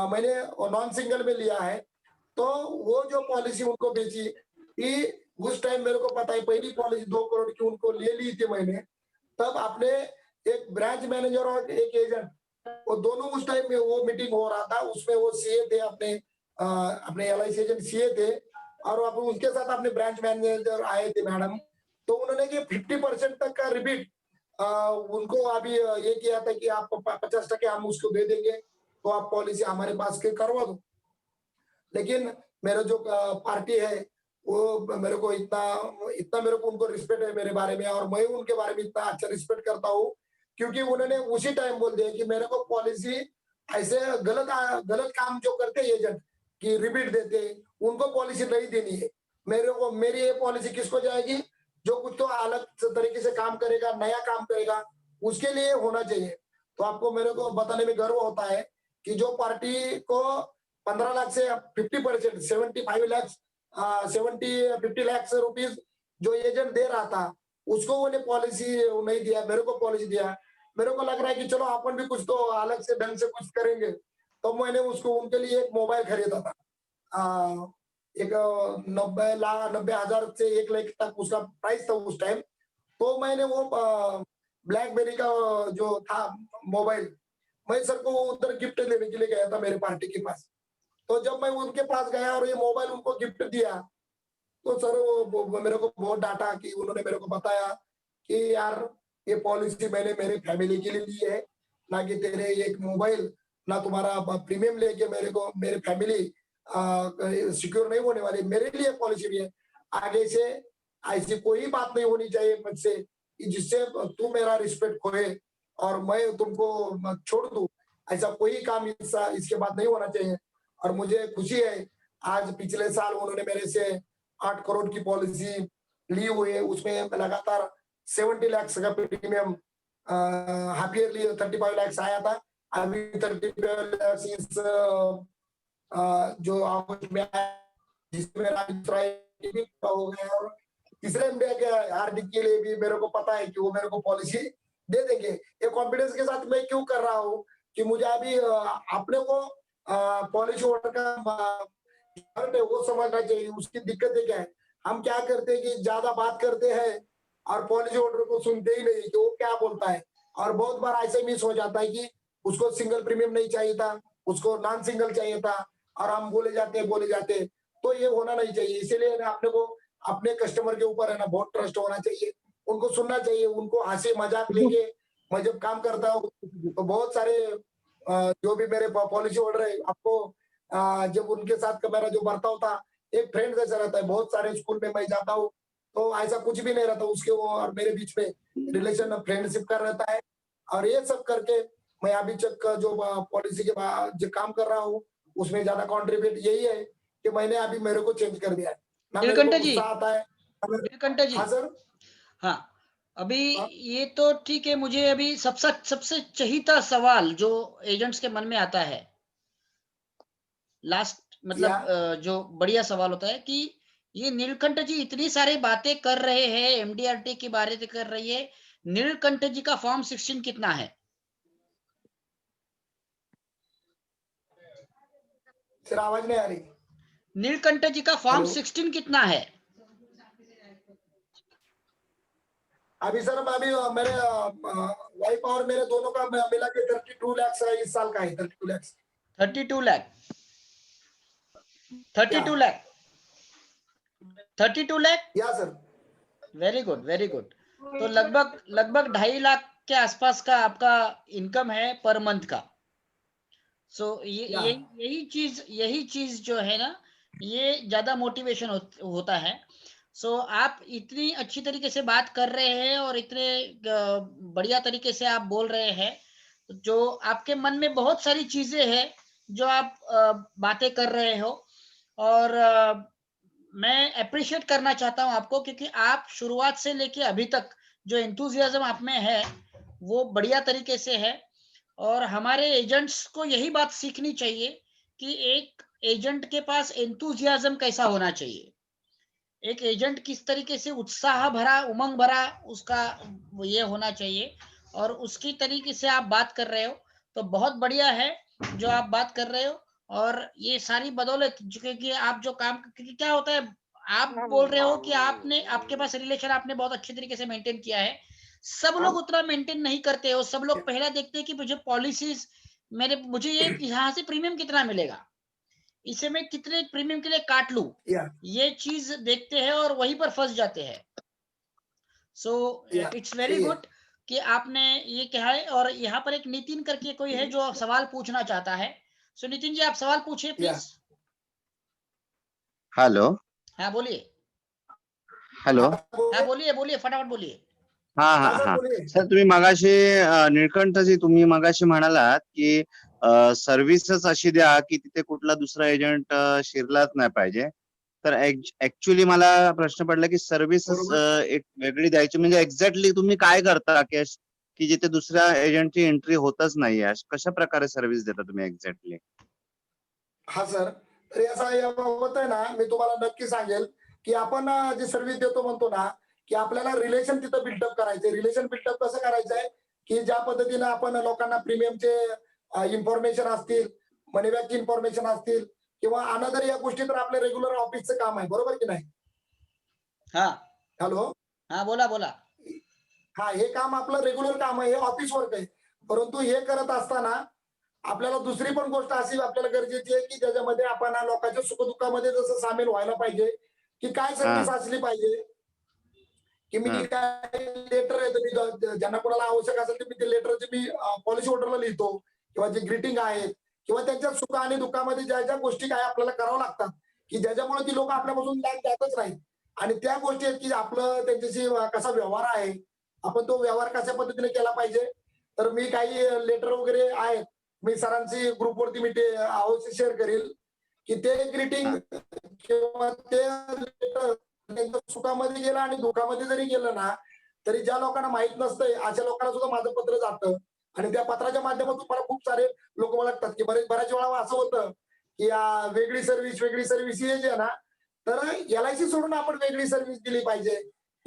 मैंने नॉन सिंगल में लिया है। तो वो जो पॉलिसी उनको बेची कि उस टाइम मेरे को पता है पहली पॉलिसी 2 करोड़ की उनको ले ली थी मैंने। तब अपने एक ब्रांच मैनेजर और एक एजेंट, वो दोनों उस टाइम में वो मीटिंग हो रहा था, उसमें वो सीए थे, अपने एलआईसी एजेंट सीए थे, और अब उनके साथ अपने ब्रांच मैनेजर आए थे मैडम। तो उन्होंने कि 50% तक का रिपीट उनको अभी ये किया था कि आप 50% हम उसको दे देंगे, तो आप पॉलिसी हमारे पास के करवा दो। लेकिन मेरा जो पार्टी है, वो मेरे को इतना इतना मेरे को उनको रिस्पेक्ट है मेरे बारे में, और मैं उनके बारे में इतना अच्छा रिस्पेक्ट करता हूँ, क्योंकि उन्होंने उसी टाइम बोल दिया कि मेरे को पॉलिसी ऐसे गलत काम जो करते हैं एजेंट कि रिपीट देते हैं, उनको पॉलिसी नहीं देनी है। मेरे को मेरी ये पॉलिसी किसको जाएगी, जो कुछ तो अलग तरीके से काम करेगा, नया काम करेगा, उसके लिए होना चाहिए। तो आपको मेरे को बताने में गर्व होता है कि जो पार्टी को 15 लाख से 50%, 75 लाख 50 लाख रुपीज जो एजेंट दे रहा था, उसको उन्हें पॉलिसी नहीं दिया, मेरे को पॉलिसी दिया। मेरे को लग रहा है कि चलो अपन भी कुछ तो अलग से ढंग से कुछ करेंगे। तो मैंने उसको उनके लिए एक मोबाइल खरीदा था, एक 90,000 से 1 लाख तक उसका प्राइस था उस टाइम। तो मैंने वो ब्लैकबेरी का जो था मोबाइल, मैं सर को उधर गिफ्ट देने के लिए गया था मेरे पार्टी के पास। तो जब मैं उनके पास गया और ये मोबाइल उनको गिफ्ट दिया, तो सर वो मेरे को बहुत डांटा कि उन्होंने मेरे को बताया कि यार ये पॉलिसी मैंने मेरे फैमिली के लिए ली है, ना कि तेरे एक मोबाइल, ना तुम्हारा प्रीमियम लेके मेरे फैमिली सिक्योर नहीं होने वाली, मेरे लिए पॉलिसी भी है। आगे से ऐसी कोई बात नहीं होनी चाहिए मुझसे कि जिससे तू मेरा रिस्पेक्ट खोए और मैं तुमको छोड़ दूं। ऐसा कोई काम इसके बाद नहीं होना चाहिए। और मुझे खुशी है, आज पिछले साल उन्होंने मेरे से 8 करोड़ की पॉलिसी ली हुई है, उसमें लगातार 70 लाख का प्रीमियम, हाफ ईयरली 35 लाख आया था। अभी 35 लाख इस जो अगस्त में आया, जिसमें हो गया। और तीसरे इंडिया के हार्दिक के लिए भी मेरे को पता है कि वो मेरे को पॉलिसी दे देंगे। ये कॉन्फिडेंस के साथ मैं क्यों कर रहा हूँ कि मुझे अभी अपने को पॉलिसी होल्डर का है वो समझना चाहिए, उसकी दिक्कतें क्या है। हम क्या करते हैं कि ज्यादा बात करते हैं और पॉलिसी होल्डर को सुनते ही नहीं कि वो क्या बोलता है। और बहुत बार ऐसे मिस हो जाता है कि उसको सिंगल प्रीमियम नहीं चाहिए था, उसको नॉन सिंगल चाहिए था, और हम बोले जाते। तो ये होना नहीं चाहिए। इसीलिए अपने को अपने कस्टमर के ऊपर है ना बहुत ट्रस्ट होना चाहिए, उनको सुनना चाहिए, उनको हंसी मजाक लेके मैं जब काम करता हूँ तो बहुत सारे जो भी मेरे पॉलिसी होल्डर है, आपको जब उनके साथ का मेरा जो बर्ताव था एक फ्रेंड जैसा रहता है। बहुत सारे स्कूल में मैं जाता हूँ तो ऐसा कुछ भी नहीं रहता उसके वो और मेरे बीच में रिलेशन फ्रेंडशिप का रहता है। और ये सब करके मैं अभी तक जो पॉलिसी के जो काम कर रहा हूँ उसमें ज्यादा कॉन्ट्रीब्यूट यही है कि मैंने अभी मेरे को चेंज कर दिया है ना, मेरे को
नीलकंठ जी,
गुस्सा आता है।
नीलकंठ जी,
हाँ सर।
हाँ, अभी
हाँ?
ये तो ठीक है। मुझे अभी सबसे चहीता सवाल जो एजेंट्स के मन में आता है, लास्ट
या
मतलब जो बढ़िया सवाल होता है कि ये नीलकंठ जी इतनी सारी बातें कर रहे हैं, एमडीआरटी की बातें कर रही है, नीलकंठ जी का फॉर्म 16 कितना है?
सर आवाज नहीं आ रही।
नीलकंठ जी का फॉर्म
हेलो
16 कितना है?
अभी सर अभी मेरे वाइफ और मेरे दोनों का मिला के 32 लाख इस साल का है, 32 लाख।
32 लाख, 32 लाख, 32 लाख।
या sir.
Very good, very good. तो लगभग लगभग 2.5 लाख के आसपास का आपका इनकम है पर मंथ का। सो यही चीज जो है ना, ये ज्यादा मोटिवेशन होता है। सो आप इतनी अच्छी तरीके से बात कर रहे हैं और इतने बढ़िया तरीके से आप बोल रहे हैं, जो आपके मन में बहुत सारी चीजें हैं जो आप बातें कर रहे हो, और मैं अप्रिशिएट करना चाहता हूं आपको, क्योंकि आप शुरुआत से लेके अभी तक जो एंथुजियाज्म आप में है वो बढ़िया तरीके से है। और हमारे एजेंट्स को यही बात सीखनी चाहिए कि एक एजेंट के पास एंथुजियाज्म कैसा होना चाहिए, एक एजेंट किस तरीके से उत्साह भरा, उमंग भरा उसका ये होना चाहिए, और उसकी तरीके से आप बात कर रहे हो। तो बहुत बढ़िया है जो आप बात कर रहे हो। और ये सारी बदौलत, क्योंकि आप जो काम, क्योंकि क्या होता है, आप बोल रहे हो कि आपने, आपके पास रिलेशन आपने बहुत अच्छे तरीके से मेंटेन किया है। सब लोग उतना मेंटेन नहीं करते हो। सब लोग पहले देखते हैं कि मुझे पॉलिसीज, मुझे ये यहाँ से प्रीमियम कितना मिलेगा, इसे मैं कितने प्रीमियम के लिए काट लूं,
या
ये चीज देखते हैं और वहीं पर फंस जाते हैं। सो इट्स वेरी
सही है।
गुड कि आपने ये कहा है। और यहाँ पर एक नितिन करके कोई है जो सवाल पूछना चाहता है। सो नितिन जी, आप सवाल पूछिए
या
प्लीज।
हॅलो
हाँ बोलिए,
हॅलो.
हाँ
हाँ
बोलिए।
बोलिए, बोलिए फटाफट बोलिए।
हा हा
हाँ सर
हा
बोलिए।
सर, तुम्ही मगाशी निळकंठजी तुम्ही मगाशी म्हणालात की सर्व्हिसच अशी द्या की तिथे कुठला दुसरा एजंट शिरलाच नाही पाहिजे. तर ऍक्च्युली मला प्रश्न पडला की सर्व्हिसच
बरोबर।
एक वेगळी द्यायची, म्हणजे एक्झॅक्टली तुम्ही काय करता की जिथे दुसऱ्या एजंटची एंट्री होतच नाहीये, कशा प्रकारे सर्व्हिस देता तुम्ही एक्झॅक्टली?
हा सर, तर असं होत आहे ना, मी तुम्हाला नक्की सांगेल की आपण जे सर्व्हिस देतो म्हणतो ना, की आपल्याला रिलेशन तिथं बिल्डअप करायचंय. रिलेशन बिल्डअप कसं करायचंय, की ज्या पद्धतीने आपण लोकांना प्रीमियमचे इन्फॉर्मेशन असतील, मनी बॅकची इन्फॉर्मेशन असतील किंवा अनदर या गोष्टी तर आपल्या रेग्युलर ऑफिसचं काम आहे, बरोबर की नाही?
हाँ
हॅलो.
हाँ, बोला बोला।
हा, हे काम आपलं रेग्युलर काम आहे, हे ऑफिस वर्क आहे. परंतु हे करत असताना आपल्याला दुसरी पण गोष्ट अशी आपल्याला गरजेची आहे की ज्याच्यामध्ये आपण लोकांच्या सुखदुःखामध्ये जसं सामील व्हायला पाहिजे, की काय
हा
सर्व्हिस असली पाहिजे, की मी
हा
काय लेटर आहे, मी ज्यांना कोणाला आवश्यक असेल तर मी ते लेटरचे मी पॉलिसी होल्डरला लिहितो, किंवा जे ग्रीटिंग आहेत किंवा त्यांच्या सुख आणि दुःखामध्ये ज्या ज्या गोष्टी काय आपल्याला कराव्या लागतात, की ज्याच्यामुळे ती लोक आपल्यापासून लाभ द्यातच नाही. आणि त्या गोष्टी आहेत की आपलं त्यांच्याशी कसा व्यवहार आहे, आपण तो व्यवहार कशा पद्धतीने केला पाहिजे. तर मी काही लेटर वगैरे आहेत, मी सरांची ग्रुपवरती मी ते अवश्य शेअर करेल, की ते ग्रीटिंग किंवा ते लेटर त्यांच्या सुखामध्ये गेलं आणि दुःखामध्ये जरी गेलं ना, तरी ज्या लोकांना माहित नसतंय अशा लोकांना सुद्धा माझं पत्र जातं. आणि त्या पत्राच्या माध्यमातून मला खूप सारे लोक ओळखतात, की बऱ्याच वेळा असं होतं की वेगळी सर्व्हिस हे जे ना, तर LIC सोडून आपण वेगळी सर्व्हिस दिली पाहिजे.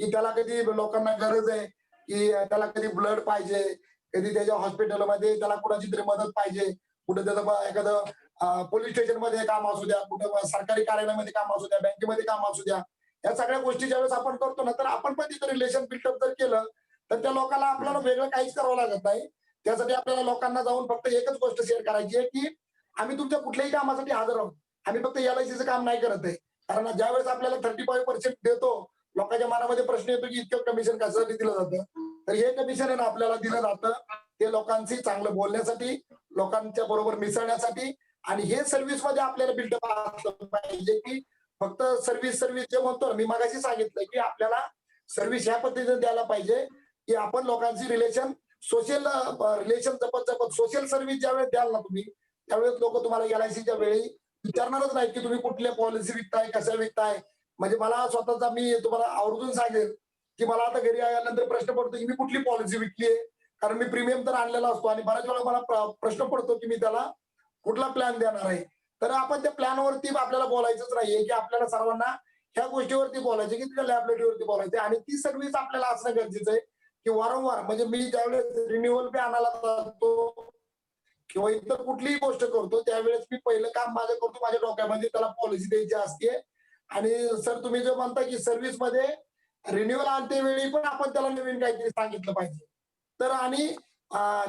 की त्याला कधी लोकांना गरज आहे, की त्याला कधी ब्लड पाहिजे, कधी त्याच्या हॉस्पिटलमध्ये त्याला कुणाची तरी मदत पाहिजे, कुठे त्याचं एखादं पोलीस स्टेशन मध्ये काम असू द्या, कुठं सरकारी कार्यालयामध्ये काम असू द्या, बँकेमध्ये काम असू द्या, या सगळ्या गोष्टी ज्यावेळेस आपण करतो ना, तर आपण पण तिथं रिलेशन बिल्डअप जर केलं तर त्या लोकांना आपल्याला वेगळं काहीच करावं लागत नाही. त्यासाठी आपल्याला लोकांना जाऊन फक्त एकच गोष्ट शेअर करायची आहे, की आम्ही तुमच्या कुठल्याही कामासाठी हजर आहोत. आम्ही फक्त LICचं काम नाही करत आहे. कारण ज्यावेळेस आपल्याला 35% देतो, लोकांच्या मनामध्ये प्रश्न येतो की इतकं कमिशन कशासाठी दिलं जातं. तर हे कमिशन आहे ना आपल्याला दिलं जातं ते लोकांशी चांगलं बोलण्यासाठी, लोकांच्या बरोबर मिसळण्यासाठी. आणि हे सर्व्हिस मध्ये आपल्याला बिल्डअप असलं पाहिजे, की फक्त सर्व्हिस जे म्हणतो ना, मी मगाशी सांगितलं की आपल्याला सर्व्हिस ह्या पद्धतीने द्यायला पाहिजे, की आपण लोकांची रिलेशन सोशल रिलेशन जपत सोशल सर्व्हिस ज्यावेळेस द्याल ना तुम्ही, त्यावेळेस लोक तुम्हाला LICच्या वेळी विचारणारच नाही की तुम्ही कुठल्या पॉलिसी विकताय, कशा विकताय. म्हणजे मला स्वतःचा, मी तुम्हाला आवर्जून सांगेल की मला आता घरी आल्यानंतर प्रश्न पडतो की मी कुठली पॉलिसी विकलीये, कारण मी प्रीमियम तर आणलेला असतो आणि बऱ्याच वेळा मला प्रश्न पडतो की मी त्याला कुठला प्लॅन देणार आहे. तर आपण त्या प्लॅनवरती आपल्याला बोलायचंच नाहीये, की आपल्याला सर्वांना ह्या गोष्टीवरती बोलायचे, की त्या लॅबिलिटीवरती बोलायचे. आणि ती सर्व्हिस आपल्याला असणं गरजेचं आहे, की वारंवार, म्हणजे मी ज्यावेळेस रिन्युअल पे आणायला जातो किंवा इतर कुठलीही गोष्ट करतो, त्यावेळेस मी पहिलं काम माझं करतो, माझ्या डोक्यामध्ये त्याला पॉलिसी द्यायची असते. आणि सर तुम्ही जे म्हणता की सर्व्हिस मध्ये रिन्युअल आणते वेळी पण आपण त्याला नवीन काहीतरी सांगितलं पाहिजे. तर आणि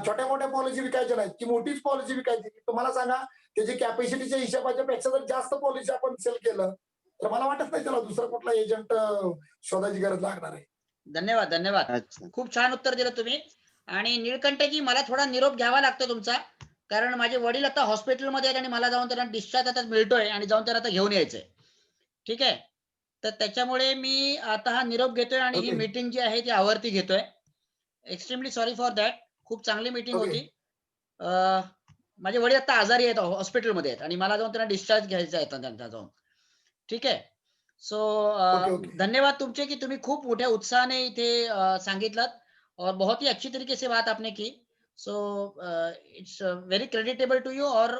छोट्या मोठ्या पॉलिसी विकायच्या नाहीत की मोठीच पॉलिसी विकायची. तुम्हाला सांगा त्याची कॅपॅसिटीच्या हिशोबाच्या पेक्षा जर जास्त पॉलिसी आपण सेल केलं तर मला वाटत नाही त्याला दुसरा कुठला एजंट शोधायची गरज लागणार आहे.
धन्यवाद धन्यवाद.
अच्छा.
खूप छान उत्तर दिलं तुम्ही. आणि निळकंठजी, मला थोडा निरोप घ्यावा लागतो तुमचा, कारण माझे वडील आता हॉस्पिटलमध्ये आहेत आणि मला जाऊन त्यांना डिस्चार्ज आता मिळतोय आणि जाऊन त्यांना आता घेऊन यायचंय. ठीक आहे, तर त्याच्यामुळे मी आता हा निरोप घेतोय आणि ही
Okay.
मीटिंग जी आहे ती आवर्ती घेतोय. Extremely sorry for that. खूप चांगली मीटिंग
Okay.
होती. माझे वडील आता आजारी आहेत, हॉस्पिटलमध्ये आहेत आणि मला जाऊन त्यांना डिस्चार्ज घ्यायचा आहे त्यांना जाऊन. ठीक आहे. सो
Okay.
धन्यवाद तुमचे की तुम्ही खूप मोठ्या उत्साहाने इथे सांगितलं और बहुत ही अच्छी तरीके से बात आपने की. So it's very creditable to you और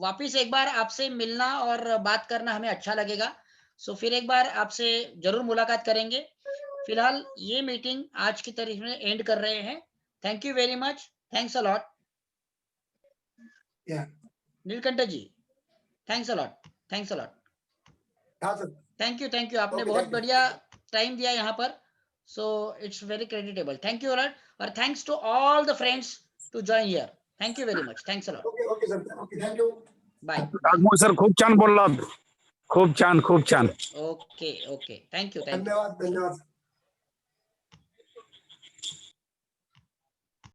वापिस एक बार आपसे मिलना और बात करना हमें अच्छा लगेगा. सो फिर एक बार आपसे जरूर मुलाकात करेंगे. फिलहाल ये मीटिंग आज की तारीख में एंड कर रहे हैं. Thank you very much. Thanks a lot.
Yeah.
Nilkanth ji, thanks a lot. Thanks a lot.
हाँ सर.
Thank you. आपने
Okay,
बहुत
thank you.
बढ़िया टाइम दिया यहाँ पर. So it's very creditable. Thank you a lot. और thanks to all the friends to join here. Thank you very much. Thanks a lot.
Okay okay sir. Okay thank you.
Bye.
Nagmohan sir खूप छान बोललात. खूप छान.
ओके. Thank you.
धन्यवाद धन्यवाद.